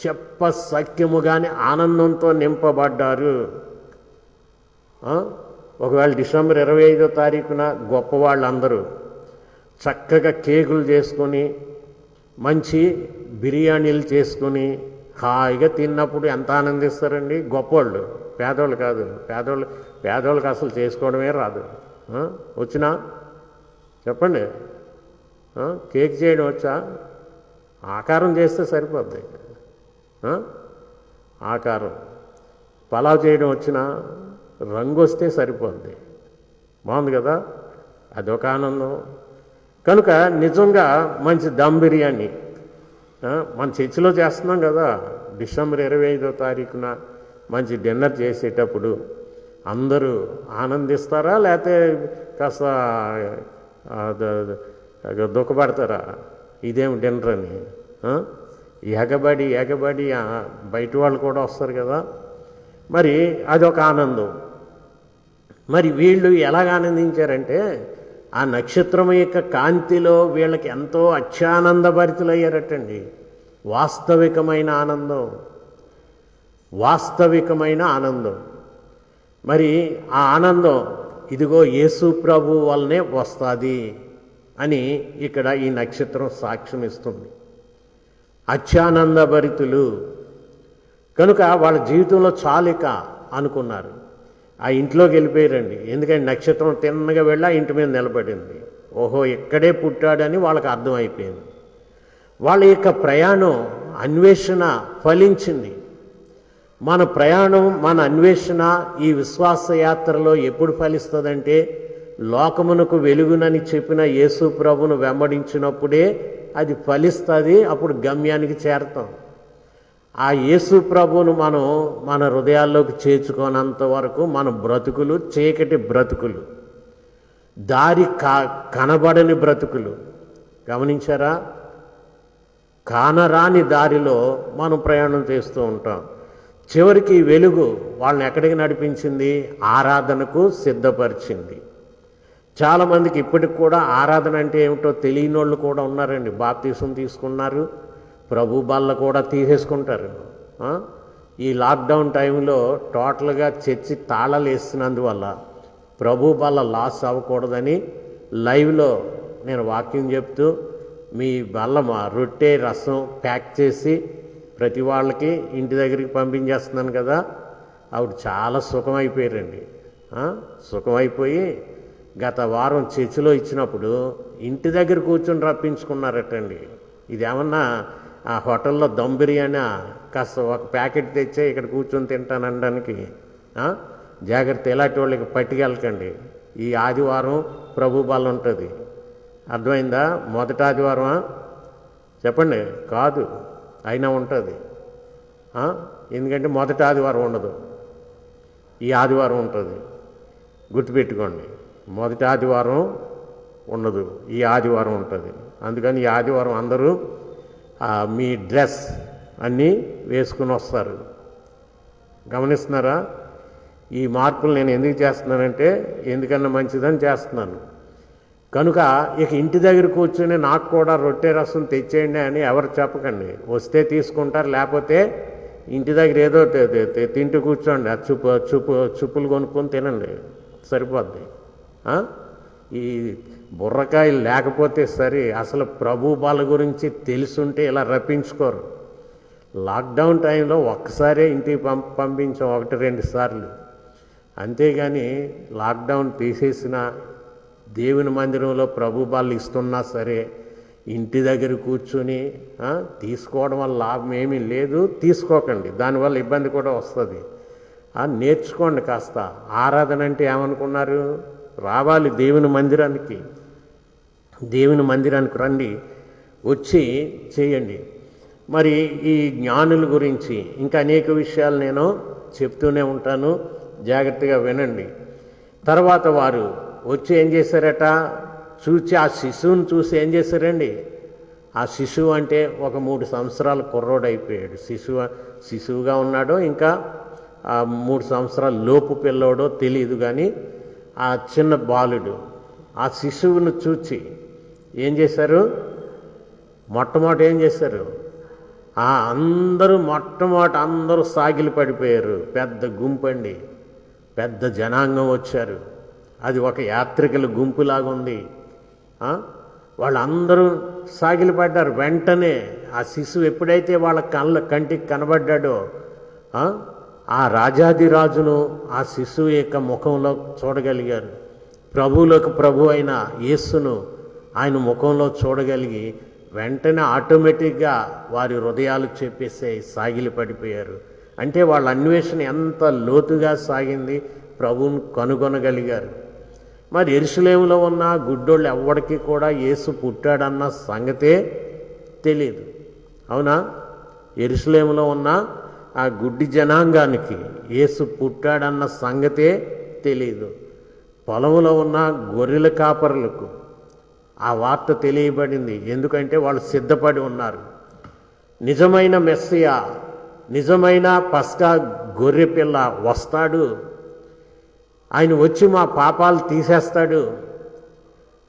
చెప్ప సఖ్యముగానే ఆనందంతో నింపబడ్డారు. ఒకవేళ డిసెంబర్ 25వ తారీఖున గొప్పవాళ్ళందరూ చక్కగా కేకులు చేసుకొని, మంచి బిర్యానీలు చేసుకొని హాయిగా తిన్నప్పుడు ఎంత ఆనందిస్తారండి గొప్పవాళ్ళు. పేదవాళ్ళు కాదు. పేదవాళ్ళకి అసలు చేసుకోవడమే రాదు. వచ్చినా చెప్పండి, కేక్ చేయడం వచ్చా? ఆకారం చేస్తే సరిపోద్ది. ఆకారం. పలావ్ చేయడం వచ్చినా రంగు వస్తే సరిపోద్ది. బాగుంది కదా, అదొక ఆనందం. కనుక నిజంగా మంచి దమ్ బిర్యానీ మన చర్చిలో చేస్తున్నాం కదా. డిసెంబర్ 25వ తారీఖున మంచి డిన్నర్ చేసేటప్పుడు అందరూ ఆనందిస్తారా, లేకపోతే కాస్త దుఃఖపడతారా? ఇదేం డిన్నర్ అని ఎగబడి బయట వాళ్ళు కూడా వస్తారు కదా. మరి అదొక ఆనందం. మరి వీళ్ళు ఎలాగ ఆనందించారంటే ఆ నక్షత్రం యొక్క కాంతిలో వీళ్ళకి ఎంతో అత్యానందభరితులయ్యారటండి. వాస్తవికమైన ఆనందం. మరి ఆ ఆనందం ఇదిగో యేసు ప్రభు వల్లనే వస్తుంది అని ఇక్కడ ఈ నక్షత్రం సాక్ష్యం ఇస్తుంది. అత్యానందభరితులు కనుక వాళ్ళ జీవితంలో చాలిక అనుకున్నారు. ఆ ఇంట్లోకి వెళ్ళిపోయారండి. ఎందుకంటే నక్షత్రం తిన్నగా వెళ్ళి ఆ ఇంటి మీద నిలబడింది. ఓహో, ఇక్కడే పుట్టాడని వాళ్ళకి అర్థమైపోయింది. వాళ్ళ యొక్క ప్రయాణం, అన్వేషణ ఫలించింది. మన ప్రయాణం, మన అన్వేషణ ఈ విశ్వాస యాత్రలో ఎప్పుడు ఫలిస్తుందంటే లోకమునకు వెలుగునని చెప్పిన యేసు ప్రభును వెంబడించినప్పుడే అది ఫలిస్తుంది. అప్పుడు గమ్యానికి చేరతాం. ఆ యేసు ప్రభువును మనం మన హృదయాల్లోకి చేర్చుకోనంత వరకు మన బ్రతుకులు చీకటి బ్రతుకులు, దారి కనబడని బ్రతుకులు. గమనించారా? కానరాని దారిలో మనం ప్రయాణం చేస్తూ ఉంటాం. చివరికి వెలుగు వాళ్ళని ఎక్కడికి నడిపించింది? ఆరాధనకు సిద్ధపరిచింది. చాలామందికి ఇప్పటికి కూడా ఆరాధన అంటే ఏమిటో తెలియని వాళ్ళు కూడా ఉన్నారండి. బాప్తీసం తీసుకున్నారు, ప్రభు బల్ల కూడా తీసేసుకుంటారు. ఈ లాక్డౌన్ టైంలో టోటల్గా చర్చి తాళాలు వేస్తున్నందువల్ల ప్రభు బల్ల లాస్ అవ్వకూడదని లైవ్లో నేను వాక్యం చెప్తూ మీ బల్ల రొట్టె రసం ప్యాక్ చేసి ప్రతి వాళ్ళకి ఇంటి దగ్గరికి పంపించేస్తున్నాను కదా, ఆవిడ చాలా సుఖమైపోయారండి. సుఖమైపోయి గత వారం చర్చిలో ఇచ్చినప్పుడు ఇంటి దగ్గర కూర్చొని రప్పించుకున్నారటండి. ఇదేమన్నా ఆ హోటల్లో దమ్ బిర్యానీ కాస్త ఒక ప్యాకెట్ తెచ్చే ఇక్కడ కూర్చొని తింటానడానికి జాగ్రత్త, ఇలాంటి వాళ్ళకి పట్టుకెళ్ళకండి. ఈ ఆదివారం ప్రభు బలం ఉంటుంది. అర్థమైందా? మొదటి ఆదివారమా చెప్పండి? కాదు, అయినా ఉంటుంది. ఎందుకంటే మొదటి ఆదివారం ఉండదు, ఈ ఆదివారం ఉంటుంది. గుర్తుపెట్టుకోండి, మొదటి ఆదివారం ఉండదు, ఈ ఆదివారం ఉంటుంది. అందుకని ఈ ఆదివారం అందరూ మీ డ్రెస్ అన్నీ వేసుకుని వస్తారు. గమనిస్తున్నారా? ఈ మార్పులు నేను ఎందుకు చేస్తున్నానంటే ఎందుకన్నా మంచిదని చేస్తున్నాను. కనుక ఇక ఇంటి దగ్గర కూర్చొని నాకు కూడా రొట్టె రసం తెచ్చేయండి అని ఎవరు చెప్పకండి. వస్తే తీసుకుంటారు, లేకపోతే ఇంటి దగ్గర ఏదో తింటూ కూర్చోండి. ఆ చుప్పులు కొనుక్కొని తినండి, సరిపోద్ది. ఈ బుర్రకాయలు లేకపోతే సరే. అసలు ప్రభు బాల గురించి తెలుసుంటే ఇలా రప్పించుకోరు. లాక్డౌన్ టైంలో ఒక్కసారే ఇంటికి పంపించాం, 1-2 సార్లు. అంతేగాని లాక్డౌన్ తీసేసిన దేవుని మందిరంలో ప్రభు బాలు ఇస్తున్నా సరే ఇంటి దగ్గర కూర్చుని తీసుకోవడం వల్ల లాభం ఏమీ లేదు. తీసుకోకండి, దానివల్ల ఇబ్బంది కూడా వస్తుంది. నేర్చుకోండి కాస్త. ఆరాధన అంటే ఏమనుకున్నారు? రావాలి దేవుని మందిరానికి, దేవుని మందిరానికి రండి, వచ్చి చేయండి. మరి ఈ జ్ఞానుల గురించి ఇంకా అనేక విషయాలు నేను చెప్తూనే ఉంటాను, జాగ్రత్తగా వినండి. తర్వాత వారు వచ్చి ఏం చేశారట? చూచి ఆ శిశువుని చూసి ఏం చేశారండి? ఆ శిశువు అంటే ఒక 3 సంవత్సరాల కుర్రోడు అయిపోయాడు. శిశువుగా ఉన్నాడో ఇంకా 3 సంవత్సరాల లోపు పిల్లోడో తెలియదు, కానీ ఆ చిన్న బాలుడు ఆ శిశువును చూచి ఏం చేశారు? మొట్టమొదటి ఏం చేశారు? అందరూ సాగిలి పడిపోయారు. పెద్ద గుంపండి, పెద్ద జనాంగం వచ్చారు. అది ఒక యాత్రికుల గుంపులాగా ఉంది. వాళ్ళందరూ సాగిలిపడ్డారు. వెంటనే ఆ శిశువు ఎప్పుడైతే వాళ్ళ కంటికి కనబడ్డాడో ఆ రాజాదిరాజును ఆ శిశువు యొక్క ముఖంలో చూడగలిగారు. ప్రభువులకు ప్రభు అయిన యేసును ఆయన ముఖంలో చూడగలిగి వెంటనే ఆటోమేటిక్గా వారి హృదయాలు చెప్పేసే సాగిలి పడిపోయారు. అంటే వాళ్ళ అన్వేషణ ఎంత లోతుగా సాగింది, ప్రభువును కనుగొనగలిగారు. మరి యెరూషలేములో ఉన్న గుడ్డోళ్ళు ఎవ్వడికి కూడా యేసు పుట్టాడన్న సంగతే తెలియదు. అవునా? యెరూషలేములో ఉన్న ఆ గుడ్డి జనాంగానికి యేసు పుట్టాడన్న సంగతే తెలియదు. పొలంలో ఉన్న గొర్రెల కాపరులకు ఆ వార్త తెలియబడింది. ఎందుకంటే వాళ్ళు సిద్ధపడి ఉన్నారు. నిజమైన మెస్సియా, నిజమైన పస్కా గొర్రె పిల్ల వస్తాడు, ఆయన వచ్చి మా పాపాలు తీసేస్తాడు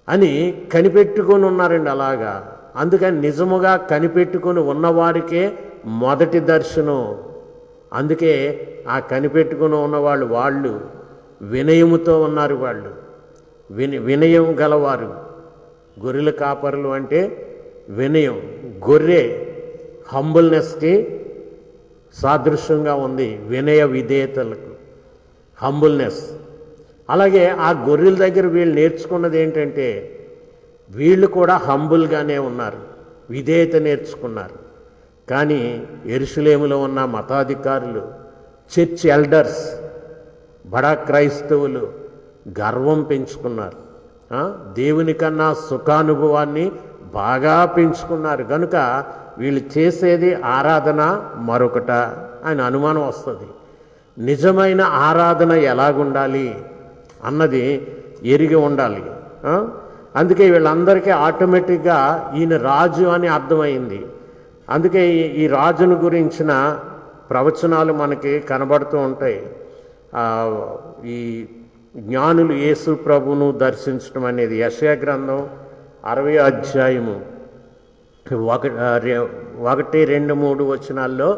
అని కనిపెట్టుకొని ఉన్నారండి. అలాగా అందుకని నిజముగా కనిపెట్టుకొని ఉన్నవారికే మొదటి దర్శనం. అందుకే ఆ కనిపెట్టుకుని ఉన్నవాళ్ళు వాళ్ళు వినయముతో ఉన్నారు. వాళ్ళు వినయం గలవారు. గొర్రెల కాపరులు అంటే వినయం. గొర్రె హంబుల్నెస్కి సాదృశ్యంగా ఉంది, వినయ విధేయతలకు హంబుల్నెస్. అలాగే ఆ గొర్రెల దగ్గర వీళ్ళు నేర్చుకున్నది ఏంటంటే వీళ్ళు కూడా హంబుల్గానే ఉన్నారు, విధేయత నేర్చుకున్నారు. కానీ యెరూషలేములో ఉన్న మతాధికారులు, చర్చ్ ఎల్డర్స్, బడా క్రైస్తవులు గర్వం పెంచుకున్నారు. దేవుని కన్నా సుఖానుభవాన్ని బాగా పెంచుకున్నారు. కనుక వీళ్ళు చేసేది ఆరాధన మరొకట అని అనుమానం వస్తుంది. నిజమైన ఆరాధన ఎలాగుండాలి అన్నది ఎరిగి ఉండాలి. అందుకే వీళ్ళందరికీ ఆటోమేటిక్గా ఈయన రాజు అని అర్థమైంది. అందుకే ఈ రాజును గురించిన ప్రవచనాలు మనకి కనబడుతూ ఉంటాయి. ఈ జ్ఞానులు యేసు ప్రభువును దర్శించడం అనేది యెషయా గ్రంథం 60వ అధ్యాయము 1, 2, 3 వచనాల్లో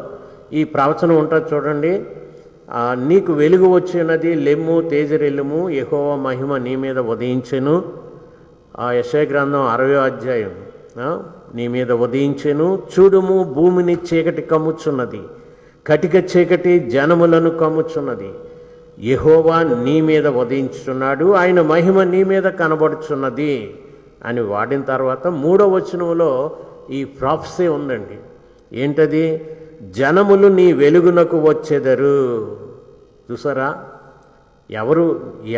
ఈ ప్రవచనం ఉంటుంది చూడండి. నీకు వెలుగు వచ్చినది, లెమ్ము తేజరెల్లుము, యెహోవా మహిమ నీ మీద ఉదయించెను. యెషయా గ్రంథం 60వ అధ్యాయం నీ మీద ఉదయించెను. చూడుము, భూమిని చీకటి కమ్ముచున్నది, కటిక చీకటి జనములను కమ్ముచున్నది. యెహోవా నీ మీద ఉదయించుచున్నాడు, ఆయన మహిమ నీ మీద కనబడుచున్నది అని వాడిన తర్వాత 3వ వచనంలో ఈ ప్రాఫెసీ ఉందండి. ఏంటది? జనములు నీ వెలుగునకు వచ్చెదరు. చూసారా,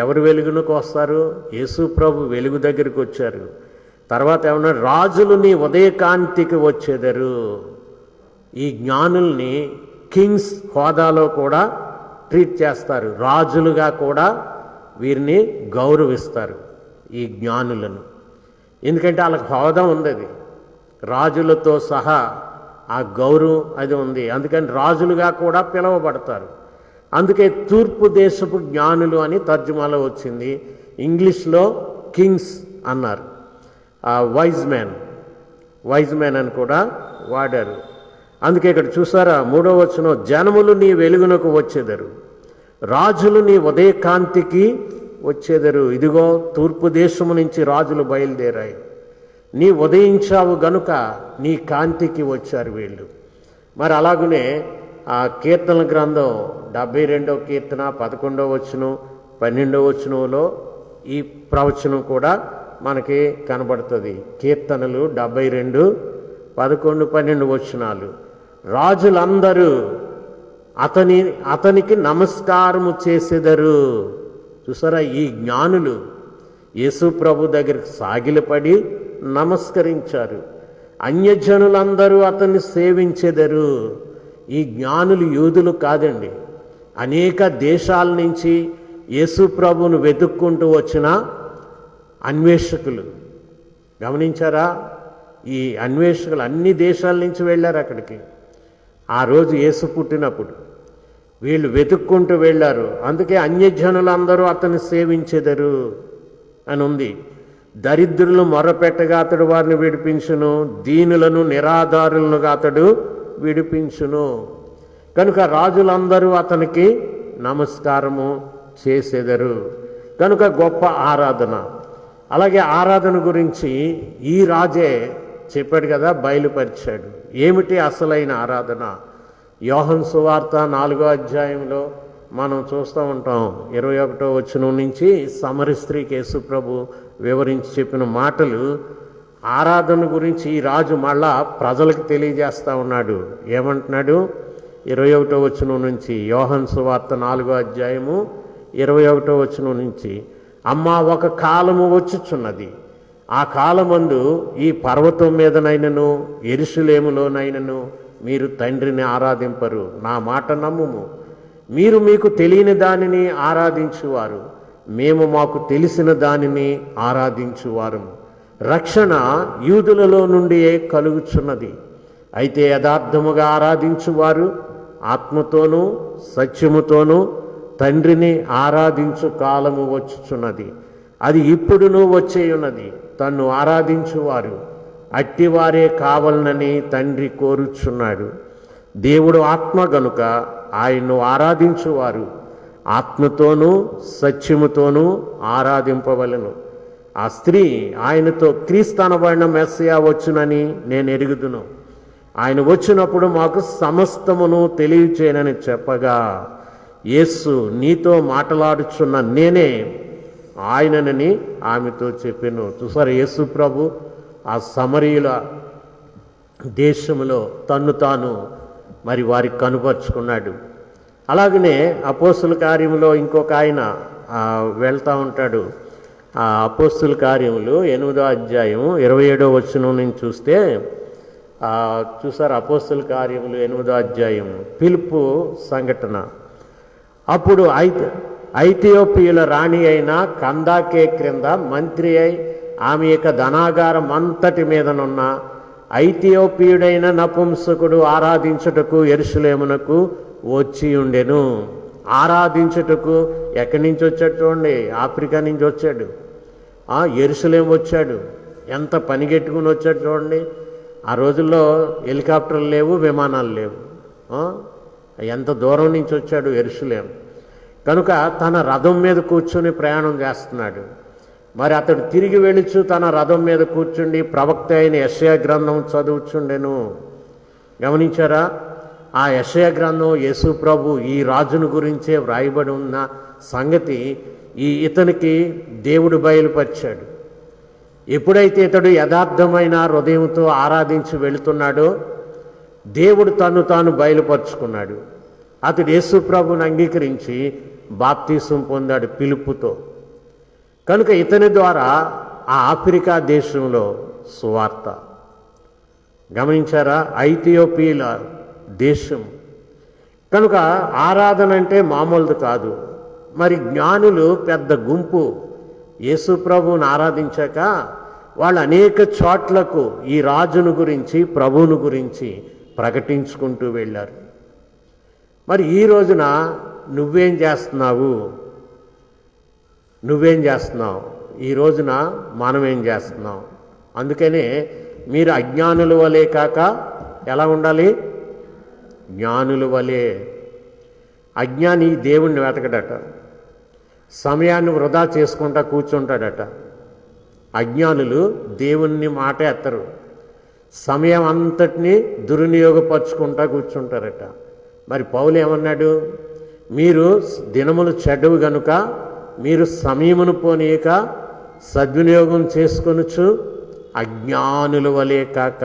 ఎవరు వెలుగునకు వస్తారు? యేసు ప్రభు వెలుగు దగ్గరికి వచ్చారు. తర్వాత ఏమన్నా, రాజులు నీ ఉదయకాంతికి వచ్చెదరు. ఈ జ్ఞానుల్ని కింగ్స్ హోదాలో కూడా ట్రీట్ చేస్తారు, రాజులుగా కూడా వీరిని గౌరవిస్తారు ఈ జ్ఞానులను. ఎందుకంటే వాళ్ళకి హోదా ఉంది, అది రాజులతో సహా ఆ గౌరవం అది ఉంది. అందుకని రాజులుగా కూడా పిలువబడతారు. అందుకే తూర్పు దేశపు జ్ఞానులు అని తర్జుమాలో వచ్చింది. ఇంగ్లీష్లో కింగ్స్ అన్నారు. వైజ్ మ్యాన్ అని కూడా వాడారు. అందుకే ఇక్కడ చూసారా 3వ వచనం, జనములు నీ వెలుగునకు వచ్చేదరు, రాజులు నీ ఉదయకాంతికి వచ్చేదరు. ఇదిగో తూర్పు దేశము నుంచి రాజులు బయలుదేరాయి, నీ ఉదయించావు గనుక నీ కాంతికి వచ్చారు వీళ్ళు. మరి అలాగనే ఆ కీర్తనల గ్రంథం 72వ కీర్తన 11వ వచనం 12వ వచనంలో ఈ ప్రవచనం కూడా మనకి కనబడుతుంది. కీర్తనలు 72, 11, 12 వచనాలు. రాజులందరూ అతనికి నమస్కారము చేసెదరు. చూసారా, ఈ జ్ఞానులు యేసు ప్రభు దగ్గరికి సాగిలపడి నమస్కరించారు. అన్యజనులందరూ అతన్ని సేవించెదరు. ఈ జ్ఞానులు యూదులు కాదండి, అనేక దేశాల నుంచి యేసు ప్రభువును వెతుక్కుంటూ వచ్చిన అన్వేషకులు. గమనించారా? ఈ అన్వేషకులు అన్ని దేశాల నుంచి వెళ్ళారు అక్కడికి. ఆ రోజు యేసు పుట్టినప్పుడు వీళ్ళు వెతుక్కుంటూ వెళ్ళారు. అందుకే అన్యజనులందరూ అతన్ని సేవించెదరు అని ఉంది. దరిద్రులను మొరపెట్టగా అతడు వారిని విడిపించును, దీనులను నిరాధారులనుగా అతడు విడిపించును. కనుక రాజులందరూ అతనికి నమస్కారము చేసెదరు. కనుక గొప్ప ఆరాధన. అలాగే ఆరాధన గురించి ఈ రాజే చెప్పాడు కదా, బయలుపరిచాడు. ఏమిటి అసలైన ఆరాధన? యోహన్ సువార్త 4వ అధ్యాయంలో మనం చూస్తూ ఉంటాం. 21వ వచనం నుంచి సమరి స్త్రీకి యేసు ప్రభు వివరించి చెప్పిన మాటలు. ఆరాధన గురించి ఈ రాజు మళ్ళా ప్రజలకు తెలియజేస్తూ ఉన్నాడు. ఏమంటున్నాడు? 21వ వచనం నుంచి, యోహన్ సువార్త 4వ అధ్యాయము 21వ వచనం నుంచి, అమ్మా, ఒక కాలము వచ్చుచున్నది, ఆ కాలమందు ఈ పర్వతం మీదనైనను యెరూషలేములోనైనను మీరు తండ్రిని ఆరాధింపరు. నా మాట నమ్ముము. మీరు మీకు తెలియని దానిని ఆరాధించువారు, మేము మాకు తెలిసిన దానిని ఆరాధించువారు. రక్షణ యూదులలో నుండియే కలుగుచున్నది. అయితే యథార్థముగా ఆరాధించువారు ఆత్మతోనూ సత్యముతోనూ తండ్రిని ఆరాధించు కాలము వచ్చుచున్నది, అది ఇప్పుడునూ వచ్చేయున్నది. తన్ను ఆరాధించువారు అట్టివారే కావాలనని తండ్రి కోరుచున్నాడు. దేవుడు ఆత్మ గనుక ఆయన్ను ఆరాధించువారు ఆత్మతోనూ సత్యముతోనూ ఆరాధింపవలెను. ఆ స్త్రీ ఆయనతో, క్రీస్తు అనబడిన మెస్సియా వచ్చునని నేను ఎరుగుదును, ఆయన వచ్చినప్పుడు మాకు సమస్తమును తెలియచేయనని చెప్పగా, యేసు, నీతో మాట్లాడుచున్న నేనే ఆయననని ఆమెతో చెప్పాను. చూసారు, యేసు ప్రభు ఆ సమరీయుల దేశంలో తన్ను తాను మరి వారికి కనుపరుచుకున్నాడు. అలాగనే అపోస్తుల కార్యములో ఇంకొక ఆయన వెళ్తూ ఉంటాడు. ఆ అపోస్తుల కార్యములు 8వ అధ్యాయం 27వ వచనం నుంచి చూస్తే, చూసారు, అపోస్తుల కార్యములు 8వ అధ్యాయం పిలుపు సంఘటన. అప్పుడు ఐథియోపియుల రాణి అయిన కందాకే క్రింద మంత్రి అయి ఆమె యొక్క ధనాగారం అంతటి మీదనున్న ఐథియోపియుడైన నపుంసకుడు ఆరాధించుటకు యెరూషలేమునకు వచ్చి ఉండెను. ఆరాధించుటకు ఎక్కడి నుంచి వచ్చాడు చూడండి, ఆఫ్రికా నుంచి వచ్చాడు. యెరూషలేము వచ్చాడు. ఎంత పనిగెట్టుకుని వచ్చాడు చూడండి. ఆ రోజుల్లో హెలికాప్టర్లు లేవు, విమానాలు లేవు. ఎంత దూరం నుంచి వచ్చాడు యెరూషలేము. కనుక తన రథం మీద కూర్చొని ప్రయాణం చేస్తున్నాడు. మరి అతడు తిరిగి వెళుచు తన రథం మీద కూర్చుండి ప్రవక్త అయిన యెషయా గ్రంథం చదువుచుండెను. గమనించారా? ఆ యెషయా గ్రంథం యేసు ప్రభు ఈ రాజును గురించే వ్రాయబడి ఉన్న సంగతి ఇతనికి దేవుడు బయలుపరిచాడు. ఎప్పుడైతే ఇతడు యథార్థమైన హృదయంతో ఆరాధించి వెళుతున్నాడో దేవుడు తాను బయలుపరుచుకున్నాడు. అతడు యేసు ప్రభువుని అంగీకరించి బాప్తీసం పొందాడు పిలుపుతో. కనుక ఇతని ద్వారా ఆ ఆఫ్రికా దేశంలో సువార్త. గమనించారా? ఐథియోపియల దేశం కనుక ఆరాధన అంటే మామూలుది కాదు. మరి జ్ఞానులు పెద్ద గుంపు యేసు ప్రభువుని ఆరాధించాక వాళ్ళు అనేక చోట్లకు ఈ రాజును గురించి ప్రభువును గురించి ప్రకటించుకుంటూ వెళ్ళారు. మరి ఈ రోజున నువ్వేం చేస్తున్నావు? ఈ రోజున మనమేం చేస్తున్నాం? అందుకనే మీరు అజ్ఞానుల వలె కాక ఎలా ఉండాలి? జ్ఞానుల వలె. అజ్ఞాని దేవుణ్ణి వెతకడట, సమయాన్ని వృధా చేసుకుంటా కూర్చుంటాడట. అజ్ఞానులు దేవుణ్ణి మాట ఎత్తరు, సమయం అంతటినీ దుర్వినియోగపరుచుకుంటా కూర్చుంటారట. మరి పౌలు ఏమన్నాడు? మీరు దినములు చెడ్డవు గనుక మీరు సమయమును పోనీయక సద్వినియోగం చేసుకొనుచు అజ్ఞానుల వలె కాక.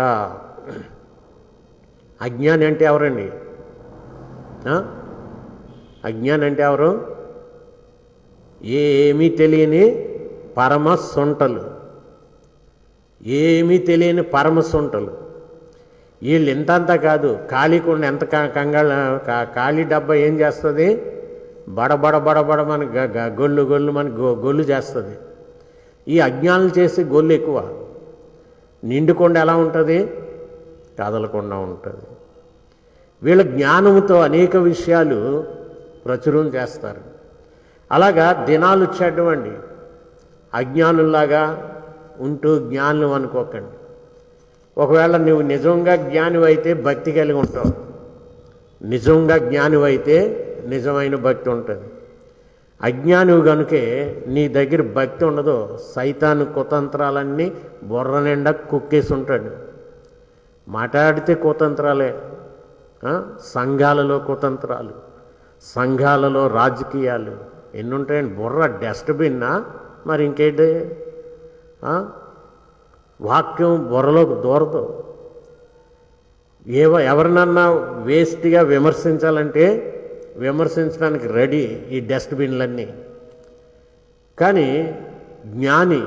అజ్ఞాని అంటే ఎవరండి? అజ్ఞాని అంటే ఎవరు? ఏమీ తెలియని పరమ సొంటలు, ఏమీ తెలియని పరమ సొంటలు. వీళ్ళు ఇంతంతా కాదు, ఖాళీకుండా ఎంత ఖాళీ డబ్బా ఏం చేస్తుంది? బడబడ మన గొల్లు మన గొల్లు చేస్తుంది. ఈ అజ్ఞానులు చేసే గొల్లు ఎక్కువ. నిండుకుండా ఎలా ఉంటుంది? కదలకుండా ఉంటుంది. వీళ్ళ జ్ఞానంతో అనేక విషయాలు ప్రచురం చేస్తారు. అలాగా దినాలు చెడ్డవండి. అజ్ఞానుల్లాగా ఉంటూ జ్ఞానులు అనుకోకండి. ఒకవేళ నువ్వు నిజంగా జ్ఞానివైతే భక్తి కలిగి ఉంటావు. నిజంగా జ్ఞానివైతే నిజమైన భక్తి ఉంటుంది. అజ్ఞానివి కనుకే నీ దగ్గర భక్తి ఉండదు. సైతాను కుతంత్రాలన్నీ బుర్ర నిండా కుక్కేసి ఉంటాడు. మాట్లాడితే కుతంత్రాలే. సంఘాలలో కుతంత్రాలు, సంఘాలలో రాజకీయాలు ఎన్ని ఉంటాయండి. బుర్ర డస్ట్బిన్నా మరి ఇంకేంటి? వాక్యం బుర్రలోకి దూరదు. ఎవరినన్నా వేస్ట్గా విమర్శించాలంటే విమర్శించడానికి రెడీ ఈ డస్ట్బిన్లన్నీ. కానీ జ్ఞాని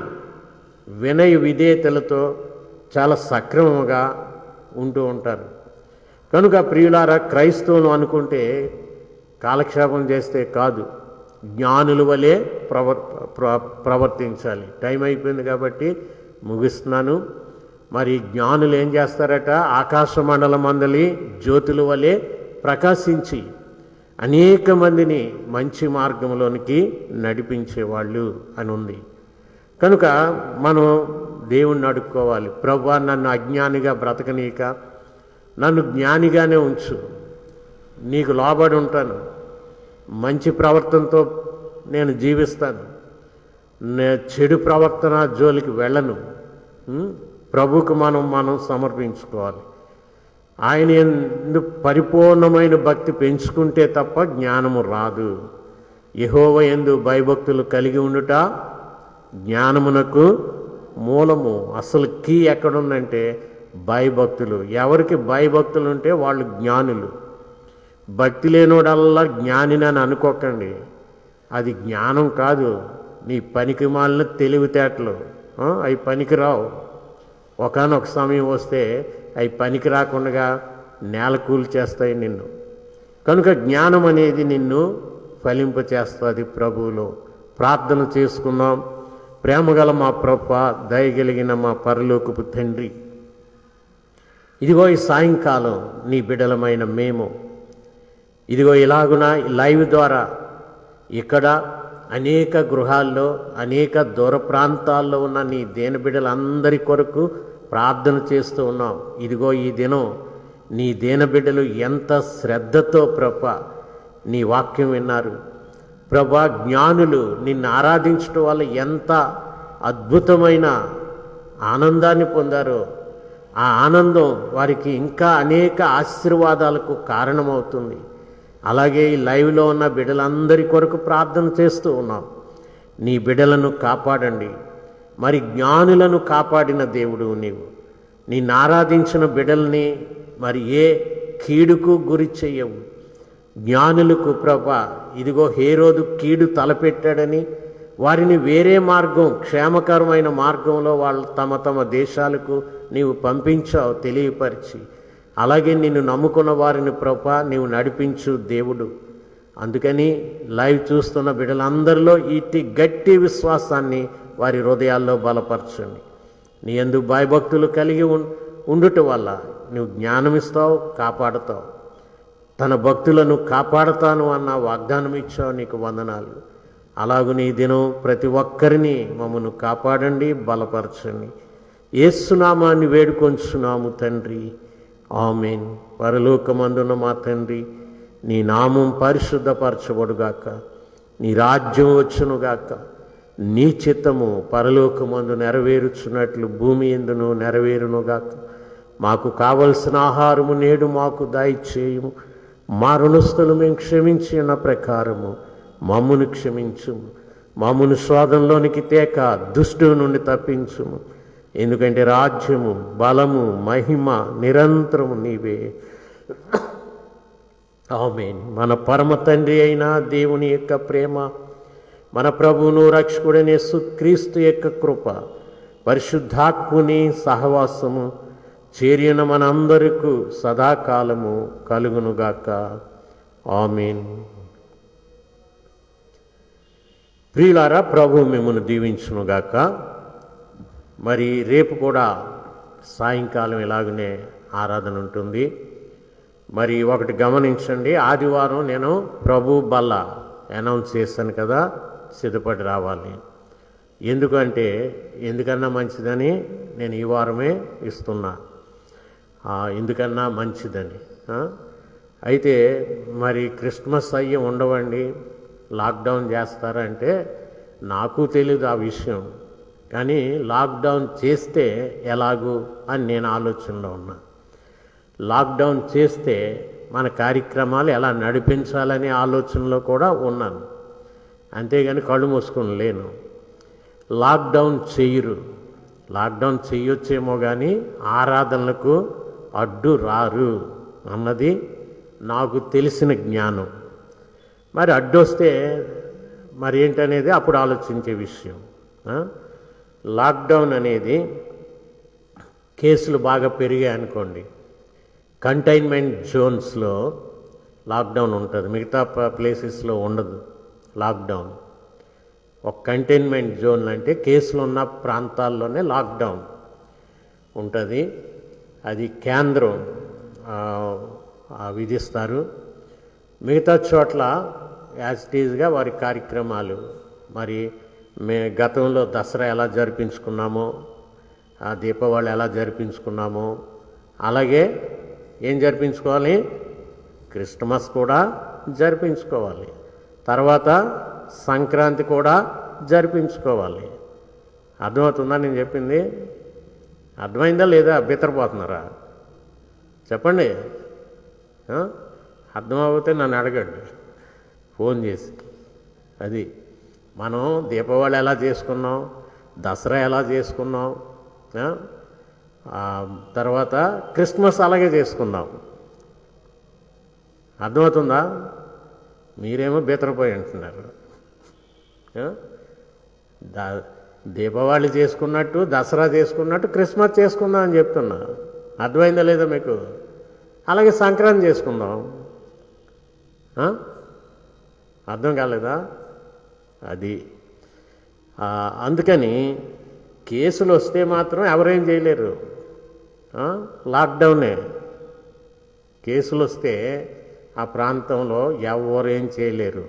వినయ విధేయతలతో చాలా సక్రమంగా ఉంటూ ఉంటారు. కనుక ప్రియులారా, క్రైస్తవులు అనుకుంటే కాలక్షేపం చేస్తే కాదు, జ్ఞానుల వలె ప్రవర్తించాలి. టైం అయిపోయింది కాబట్టి ముగిస్తున్నాను. మరి జ్ఞానులు ఏం చేస్తారట? ఆకాశ మండలమందలి జ్యోతుల వలె ప్రకాశించి అనేక మందిని మంచి మార్గంలోనికి నడిపించేవాళ్ళు అని ఉంది. కనుక మనం దేవుణ్ణి అడుక్కోవాలి. ప్రభువా, నన్ను అజ్ఞానిగా బ్రతకనీక నన్ను జ్ఞానిగానే ఉంచు. నీకు లోబడి ఉంటాను, మంచి ప్రవర్తనతో నేను జీవిస్తాను, చెడు ప్రవర్తన జోలికి వెళ్ళను. ప్రభువుకు మనం సమర్పించుకోవాలి. ఆయన యందు పరిపూర్ణమైన భక్తి పెంచుకుంటే తప్ప జ్ఞానము రాదు. యెహోవా యందు భయభక్తులు కలిగి ఉండుట జ్ఞానమునకు మూలము. అసలు కీ ఎక్కడుందంటే భయభక్తులు. ఎవరికి భయభక్తులు ఉంటే వాళ్ళు జ్ఞానులు. భక్తి లేనోడల్లా జ్ఞానినని అనుకోకండి. అది జ్ఞానం కాదు, నీ పనికి మాలిన తెలివితేటలు. అవి పనికి రావు. ఒకానొక సమయం వస్తే అవి పనికి రాకుండా నేల కూలి చేస్తాయి నిన్ను. కనుక జ్ఞానం అనేది నిన్ను ఫలింపచేస్తుంది ప్రభువులో. ప్రార్థన చేసుకుందాం. ప్రేమగల మా ప్రభువా, దయగలిగిన మా పరలోకపు తండ్రి, ఇదిగో ఈ సాయంకాలం నీ బిడ్డలమైన మేము ఇదిగో ఇలాగున లైవ్ ద్వారా ఇక్కడ అనేక గృహాల్లో అనేక దూర ప్రాంతాల్లో ఉన్న నీ దేన బిడ్డలందరి కొరకు ప్రార్థన చేస్తూ ఉన్నాం. ఇదిగో ఈ దినం నీ దేన బిడ్డలు ఎంత శ్రద్ధతో ప్రభా నీ వాక్యం విన్నారు. ప్రభా, జ్ఞానులు నిన్ను ఆరాధించడం వల్ల ఎంత అద్భుతమైన ఆనందాన్ని పొందారో ఆ ఆనందం వారికి ఇంకా అనేక ఆశీర్వాదాలకు కారణమవుతుంది. అలాగే ఈ లైవ్లో ఉన్న బిడ్డలందరి కొరకు ప్రార్థన చేస్తూ ఉన్నాం. నీ బిడ్డలను కాపాడండి. మరి జ్ఞానులను కాపాడిన దేవుడు నీవు. నిన్ను ఆరాధించిన బిడ్డల్ని మరి ఏ కీడుకు గురి చెయ్యవు. జ్ఞానులకు ప్రభా ఇదిగో హేరోదు కీడు తలపెట్టాడని వారిని వేరే మార్గం, క్షేమకరమైన మార్గంలో వాళ్ళు తమ తమ దేశాలకు నీవు పంపించావు తెలియపరిచి. అలాగే నిన్ను నమ్ముకున్న వారిని ప్రభా నీవు నడిపించు దేవుడు. అందుకని లైవ్ చూస్తున్న బిడ్డలందరిలో ఇట్టి గట్టి విశ్వాసాన్ని వారి హృదయాల్లో బలపరచండి. నీ యందు భయభక్తులు కలిగి ఉండుట వల్ల నువ్వు జ్ఞానం ఇస్తావు, కాపాడుతావు. తన భక్తులను కాపాడుతాను అన్న వాగ్దానం ఇచ్చావు, నీకు వందనాలు. అలాగుని ఈ దినం ప్రతి ఒక్కరిని మమ్మను కాపాడండి, బలపరచండి. యేసునామాన్ని వేడుకొంచున్నాము తండ్రి, ఆమేన్. పరలోకమందున్న మా తండ్రి, నీ నామం పరిశుద్ధపరచబడుగాక, నీ రాజ్యం వచ్చునుగాక, నీ చిత్తము పరలోకమందు నెరవేరుచున్నట్లు భూమి యందును నెరవేరునుగాక. మాకు కావలసిన ఆహారము నేడు మాకు దయచేయము. మా రుణస్థులు మేము క్షమించిన ప్రకారము మమ్మును క్షమించుము. మమ్మును శోధనలోనికి తేక దుష్టుని నుండి తప్పించుము. ఎందుకంటే రాజ్యము, బలము, మహిమ నిరంతరము నీవే, ఆమేన్. మన పరమ తండ్రి అయిన దేవుని యొక్క ప్రేమ, మన ప్రభువును రక్షకుడైన యేసుక్రీస్తు యొక్క కృప, పరిశుద్ధాత్ముని సహవాసము చేరిన మనందరికీ సదాకాలము కలుగునుగాక, ఆమేన్. ప్రియులారా, ప్రభు మిమ్మల్ని దీవించునుగాక. మరి రేపు కూడా సాయంకాలం ఇలాగనే ఆరాధన ఉంటుంది. మరి ఒకటి గమనించండి, ఆదివారం నేను ప్రభు బల్ల అనౌన్స్ చేశాను కదా, సిద్ధపడి రావాలి. ఎందుకన్నా మంచిదని నేను ఈ వారమే ఇస్తున్నా. ఎందుకన్నా మంచిదని. అయితే మరి క్రిస్మస్ అయ్యి ఉండవండి, లాక్డౌన్ చేస్తారంటే నాకు తెలీదు ఆ విషయం. కానీ లాక్డౌన్ చేస్తే ఎలాగూ అని నేను ఆలోచనలో ఉన్నా. లాక్డౌన్ చేస్తే మన కార్యక్రమాలు ఎలా నడిపించాలనే ఆలోచనలో కూడా ఉన్నాను. అంతేగాని కళ్ళు మూసుకొని లేను. లాక్డౌన్ చెయ్యరు. లాక్డౌన్ చెయ్యొచ్చేమో కానీ ఆరాధనలకు అడ్డు రారు అన్నది నాకు తెలిసిన జ్ఞానం. మరి అడ్డొస్తే మరి ఏంటనేది అప్పుడు ఆలోచించే విషయం. లాక్డౌన్ అనేది కేసులు బాగా పెరిగాయి అనుకోండి, కంటైన్మెంట్ జోన్స్లో లాక్డౌన్ ఉంటుంది, మిగతా ప్లేసెస్లో ఉండదు లాక్డౌన్. ఒక కంటైన్మెంట్ జోన్ అంటే కేసులు ఉన్న ప్రాంతాల్లోనే లాక్డౌన్ ఉంటుంది. అది కేంద్రం విధిస్తారు. మిగతా చోట్ల యాజిటీజ్గా వారి కార్యక్రమాలు, మరి గతంలో దసరా ఎలా జరిపించుకున్నామో, ఆ దీపావళి ఎలా జరిపించుకున్నామో అలాగే ఏం జరిపించుకోవాలి, క్రిస్మస్ కూడా జరిపించుకోవాలి. తర్వాత సంక్రాంతి కూడా జరిపించుకోవాలి. అర్థమవుతుందా నేను చెప్పింది? అర్థమైందా లేదా? బిత్తరపోతున్నారా? చెప్పండి. అర్థమవుతే నన్ను అడగండి ఫోన్ చేసి. అది మనం దీపావళి ఎలా చేసుకున్నాం, దసరా ఎలా చేసుకున్నాం, తర్వాత క్రిస్మస్ అలాగే చేసుకుందాం. అర్థమవుతుందా? మీరేమో బీతరపోయి అంటున్నారు. దీపావళి చేసుకున్నట్టు, దసరా చేసుకున్నట్టు క్రిస్మస్ చేసుకుందాం అని చెప్తున్నా. అర్థమైందా లేదా మీకు? అలాగే సంక్రాంతి చేసుకుందాం. అర్థం కాలేదా? అది అందుకని కేసులు వస్తే మాత్రం ఎవరేం చేయలేరు. లాక్డౌనే. కేసులు వస్తే ఆ ప్రాంతంలో ఎవరేం చేయలేరు.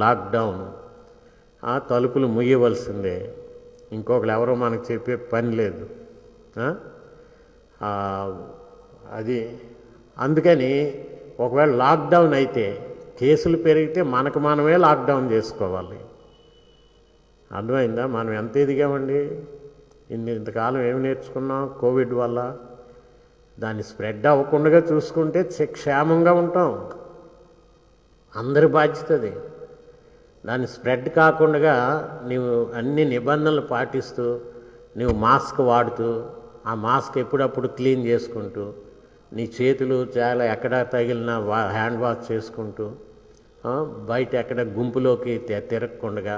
లాక్డౌన్. తలుపులు ముయ్యవలసిందే. ఇంకొకరు ఎవరో మనకు చెప్పే పని లేదు. అది అందుకని ఒకవేళ లాక్డౌన్ అయితే కేసులు పెరిగితే మనకు మనమే లాక్డౌన్ చేసుకోవాలి. అర్థమైందా? మనం ఎంత ఎదిగామండి, ఇంతకాలం ఏమి నేర్చుకున్నాం కోవిడ్ వల్ల? దాన్ని స్ప్రెడ్ అవ్వకుండా చూసుకుంటే క్షేమంగా ఉంటాం. అందరి బాధ్యత అది. దాన్ని స్ప్రెడ్ కాకుండా నీవు అన్ని నిబంధనలు పాటిస్తూ, నువ్వు మాస్క్ వాడుతూ, ఆ మాస్క్ ఎప్పుడప్పుడు క్లీన్ చేసుకుంటూ, నీ చేతులు చాలా ఎక్కడ తగిలినా హ్యాండ్ వాష్ చేసుకుంటూ, బయట ఎక్కడ గుంపులోకి తిరగకుండా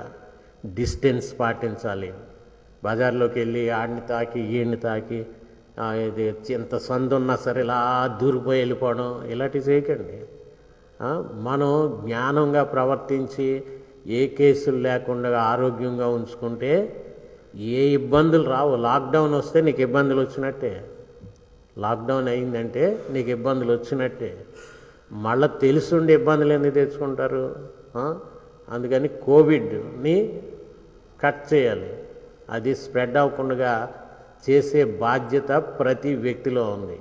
డిస్టెన్స్ పాటించాలి. బజార్లోకి వెళ్ళి ఆడిని తాకి ఈయన్ని తాకి ఇది ఎంత సందు ఉన్నా సరే ఇలా దూరిపోయి వెళ్ళిపోవడం ఇలాంటివి చేయకండి. మనం జ్ఞానంగా ప్రవర్తించి ఏ కేసులు లేకుండా ఆరోగ్యంగా ఉంచుకుంటే ఏ ఇబ్బందులు రావు. లాక్డౌన్ వస్తే నీకు ఇబ్బందులు వచ్చినట్టే. లాక్డౌన్ అయిందంటే నీకు ఇబ్బందులు వచ్చినట్టే. మళ్ళీ తెలుసుండి ఇబ్బందులు ఎందుకు తెచ్చుకుంటారు? అందుకని కోవిడ్ని కట్ చేయాలి. అది స్ప్రెడ్ అవ్వకుండా చేసే బాధ్యత ప్రతి వ్యక్తిలో ఉంది.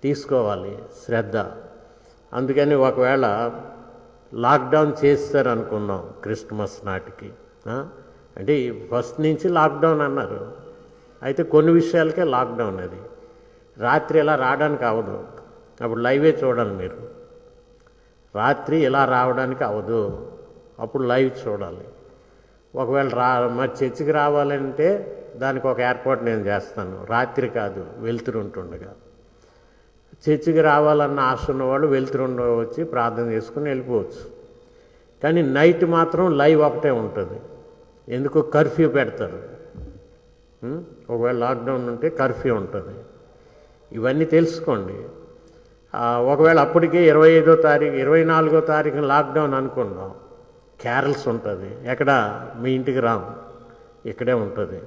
తీసుకోవాలి శ్రద్ధ. అందుకని ఒకవేళ లాక్డౌన్ చేస్తారనుకున్నాం క్రిస్మస్ నాటికి, అంటే ఫస్ట్ నుంచి లాక్డౌన్ అన్నారు. అయితే కొన్ని విషయాలకే లాక్డౌన్. అది రాత్రి ఇలా రావడానికి అవ్వదు, అప్పుడు లైవే చూడాలి మీరు. రాత్రి ఇలా రావడానికి అవ్వదు, అప్పుడు లైవ్ చూడాలి. ఒకవేళ మరి చర్చికి రావాలంటే దానికి ఒక ఏర్పాటు నేను చేస్తాను. రాత్రి కాదు, వెలుతురు ఉంటుండగా. చర్చికి రావాలన్న ఆశ ఉన్నవాళ్ళు వెలుతురుండ వచ్చి ప్రార్థన చేసుకుని వెళ్ళిపోవచ్చు. కానీ నైట్ మాత్రం లైవ్ ఒకటే ఉంటుంది. ఎందుకు? కర్ఫ్యూ పెడతారు. ఒకవేళ లాక్డౌన్ ఉంటే కర్ఫ్యూ ఉంటుంది. ఇవన్నీ తెలుసుకోండి. ఒకవేళ అప్పటికే 25వ తారీఖు 24వ తారీఖు లాక్డౌన్ అనుకుందాం, క్యారల్స్ ఉంటుంది. ఎక్కడ? మీ ఇంటికి రాము, ఇక్కడే ఉంటుంది.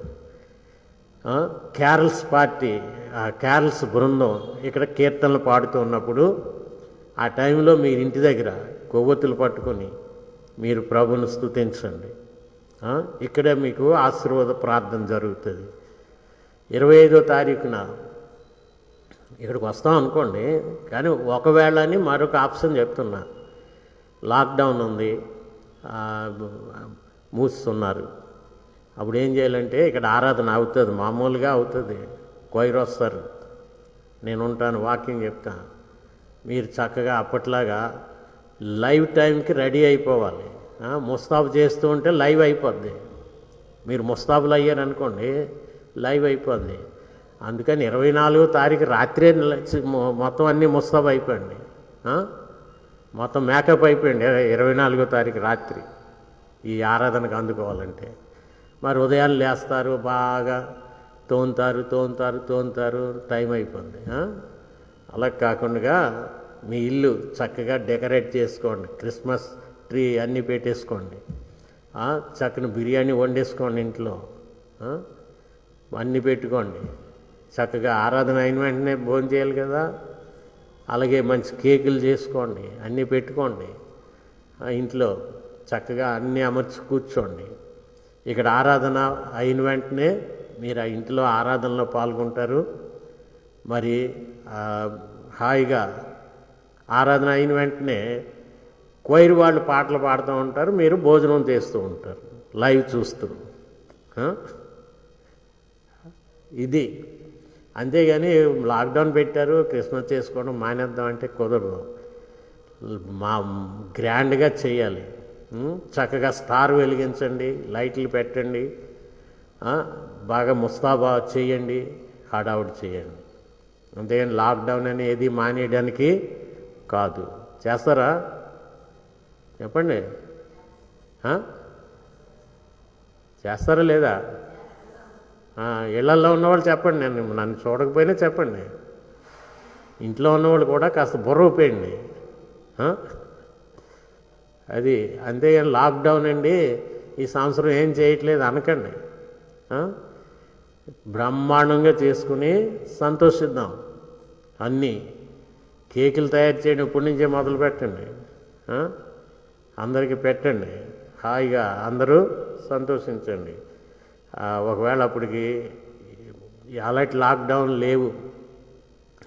క్యారల్స్ పార్టీ, క్యారల్స్ బృందం ఇక్కడ కీర్తనలు పాడుతూ ఉన్నప్పుడు ఆ టైంలో మీరు ఇంటి దగ్గర కొవ్వొత్తులు పట్టుకొని మీరు ప్రభువును స్తుతించండి. ఇక్కడే మీకు ఆశీర్వాద ప్రార్థన జరుగుతుంది. 25వ తారీఖున ఇక్కడికి వస్తాం అనుకోండి. కానీ ఒకవేళ అని మరొక ఆప్షన్ చెప్తున్నా. లాక్డౌన్ ఉంది, మూస్తున్నారు, అప్పుడు ఏం చేయాలంటే ఇక్కడ ఆరాధన అవుతుంది, మామూలుగా అవుతుంది. కొయిర్ వస్తారు, నేను ఉంటాను, వాకింగ్ చెప్తా. మీరు చక్కగా అప్పట్లాగా లైవ్ టైంకి రెడీ అయిపోవాలి. ముస్తాబు చేస్తూ ఉంటే లైవ్ అయిపోద్ది. మీరు ముస్తాబులు అయ్యారనుకోండి లైవ్ అయిపోద్ది. అందుకని 24వ తారీఖు రాత్రే మొత్తం అన్నీ ముస్తాబు అయిపోయింది, మొత్తం మేకప్ అయిపోయింది 24వ తారీఖు రాత్రి ఈ ఆరాధనకు అందుకోవాలంటే. మరి ఉదయాన్ని లేస్తారు, బాగా తోముతారు, టైం అయిపోయింది. అలా కాకుండా మీ ఇల్లు చక్కగా డెకరేట్ చేసుకోండి, క్రిస్మస్ ట్రీ అన్నీ పెట్టేసుకోండి, చక్కని బిర్యానీ వండేసుకోండి, ఇంట్లో అన్నీ పెట్టుకోండి. చక్కగా ఆరాధన అయిన వెంటనే భోజనం చేయాలి కదా, అలాగే మంచి కేకులు చేసుకోండి, అన్నీ పెట్టుకోండి. ఇంట్లో చక్కగా అన్నీ అమర్చి కూర్చోండి. ఇక్కడ ఆరాధన అయిన వెంటనే మీరు ఆ ఇంట్లో ఆరాధనలో పాల్గొంటారు. మరి హాయిగా ఆరాధన అయిన వెంటనే కొయిర్ వాళ్ళు పాటలు పాడుతూ ఉంటారు, మీరు భోజనం చేస్తూ ఉంటారు లైవ్ చూస్తూ. ఇది అంతేగాని లాక్డౌన్ పెట్టారు క్రిస్మస్ చేసుకోవడం మానేద్దాం అంటే కుదరదు. మా గ్రాండ్గా చేయాలి. చక్కగా స్టార్ వెలిగించండి, లైట్లు పెట్టండి, బాగా ముస్తాబా చేయండి, హడావుడి చేయండి. అంతేగాని లాక్డౌన్ అనేది మానేయడానికి కాదు. చేస్తారా చెప్పండి? చేస్తారా లేదా? ఇళ్లల్లో ఉన్నవాళ్ళు చెప్పండి, నన్ను చూడకపోయినా చెప్పండి. ఇంట్లో ఉన్నవాళ్ళు కూడా కాస్త బుర్ర ఊపేయండి. అది అంతేగాని లాక్డౌన్ అండి ఈ సంవత్సరం ఏం చేయట్లేదు అనకండి. బ్రహ్మాండంగా చేసుకుని సంతోషిద్దాం. అన్నీ కేకులు తయారు చేయడం ఇప్పటి నుంచే మొదలు పెట్టండి, అందరికీ పెట్టండి, హాయిగా అందరూ సంతోషించండి. ఒకవేళ అప్పటికి అలాంటి లాక్డౌన్ లేవు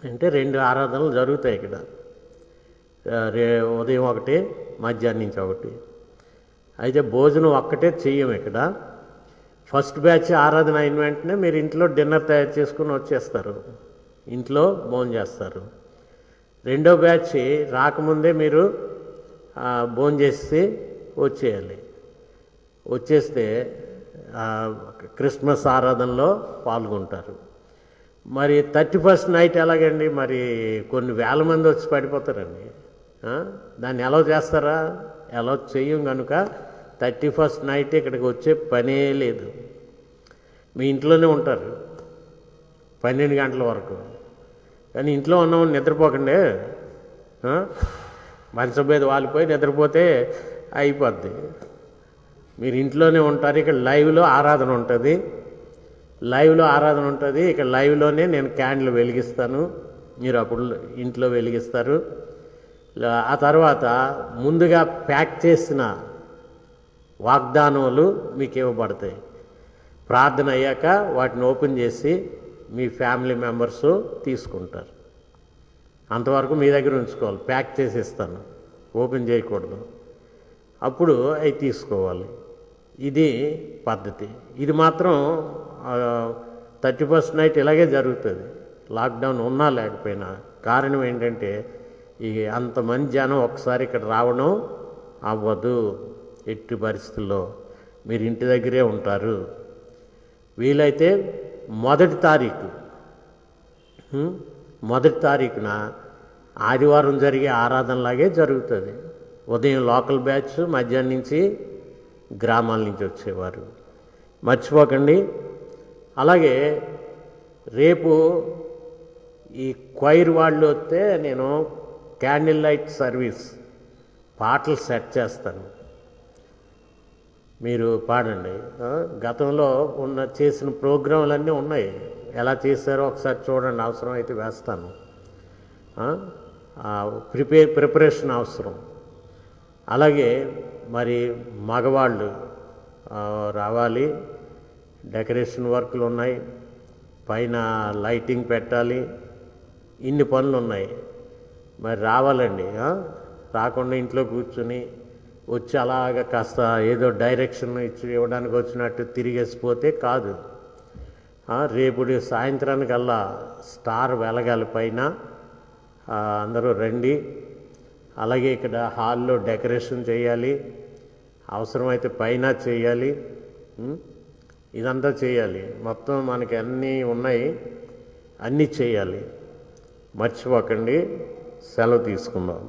అంటే 2 ఆరాధనలు జరుగుతాయి ఇక్కడ. ఉదయం ఒకటి, మధ్యాహ్నం నుంచి ఒకటి. అయితే భోజనం ఒక్కటే చెయ్యం ఇక్కడ, ఫస్ట్ బ్యాచ్ ఆరాధన అయిన వెంటనే మీరు ఇంట్లో డిన్నర్ తయారు చేసుకుని వచ్చేస్తారు, ఇంట్లో భోంచేస్తారు. రెండో బ్యాచ్ రాకముందే మీరు భోంచేసి వచ్చేయాలి. వచ్చేస్తే క్రిస్మస్ ఆరాధనలో పాల్గొంటారు. మరి 31st నైట్ ఎలాగండి? మరి కొన్ని వేల మంది వచ్చి పడిపోతారండి. దాన్ని ఎలా చేస్తారా? ఎలా చెయ్యం కనుక 31st నైట్ ఇక్కడికి వచ్చే పనే లేదు. మీ ఇంట్లోనే ఉంటారు 12 గంటల వరకు. కానీ ఇంట్లో ఉన్నవాడిని నిద్రపోకండి, మంచం మీద వాలిపోయి నిద్రపోతే అయిపోద్ది. మీరు ఇంట్లోనే ఉంటారు. ఇక్కడ లైవ్లో ఆరాధన ఉంటుంది, ఇక్కడ లైవ్లోనే నేను క్యాండిల్ వెలిగిస్తాను, మీరు అప్పుడు ఇంట్లో వెలిగిస్తారు. ఆ తర్వాత ముందుగా ప్యాక్ చేసిన వాగ్దానాలు మీకు ఇవ్వబడతాయి. ప్రార్థన అయ్యాక వాటిని ఓపెన్ చేసి మీ ఫ్యామిలీ మెంబర్స్ తీసుకుంటారు. అంతవరకు మీ దగ్గర ఉంచుకోవాలి. ప్యాక్ చేసి ఇస్తాను, ఓపెన్ చేయకూడదు. అప్పుడు అవి తీసుకోవాలి. ఇది పద్ధతి. ఇది మాత్రం 31st నైట్ ఇలాగే జరుగుతుంది, లాక్డౌన్ ఉన్నా లేకపోయినా. కారణం ఏంటంటే అంతమంది జనం ఒకసారి ఇక్కడ రావడం అవ్వదు. ఎట్టి పరిస్థితుల్లో మీరు ఇంటి దగ్గరే ఉంటారు. వీలైతే మొదటి తారీఖున ఆదివారం జరిగే ఆరాధనలాగే జరుగుతుంది. ఉదయం లోకల్ బ్యాచ్, మధ్యాహ్నం నుంచి గ్రామాల నుంచి వచ్చేవారు. మర్చిపోకండి. అలాగే రేపు ఈ క్వైర్ వాళ్ళు వస్తే నేను క్యాండిల్ లైట్ సర్వీస్ పాటలు సెట్ చేస్తాను, మీరు పాడండి. గతంలో చేసిన ప్రోగ్రాంలన్నీ ఉన్నాయి, ఎలా చేశారో ఒకసారి చూడండి. అవసరం అయితే వేస్తాను. ప్రిపరేషన్ అవసరం. అలాగే మరి మగవాళ్ళు రావాలి, డెకరేషన్ వర్క్లు ఉన్నాయి, పైన లైటింగ్ పెట్టాలి, ఇన్ని పనులు ఉన్నాయి. మరి రావాలండి. రాకుండా ఇంట్లో కూర్చుని వచ్చి అలాగ కాస్త ఏదో డైరెక్షన్ ఇవ్వడానికి వచ్చినట్టు తిరిగేసిపోతే కాదు. రేపు సాయంత్రానికల్లా స్టార్ వెలగాలి పైన. అందరూ రండి. అలాగే ఇక్కడ హాల్లో డెకరేషన్ చేయాలి, అవసరమైతే పైన చేయాలి. ఇదంతా చేయాలి. మొత్తం మనకి అన్నీ ఉన్నాయి, అన్నీ చేయాలి. మర్చిపోకండి. సెలవు తీసుకుందాం.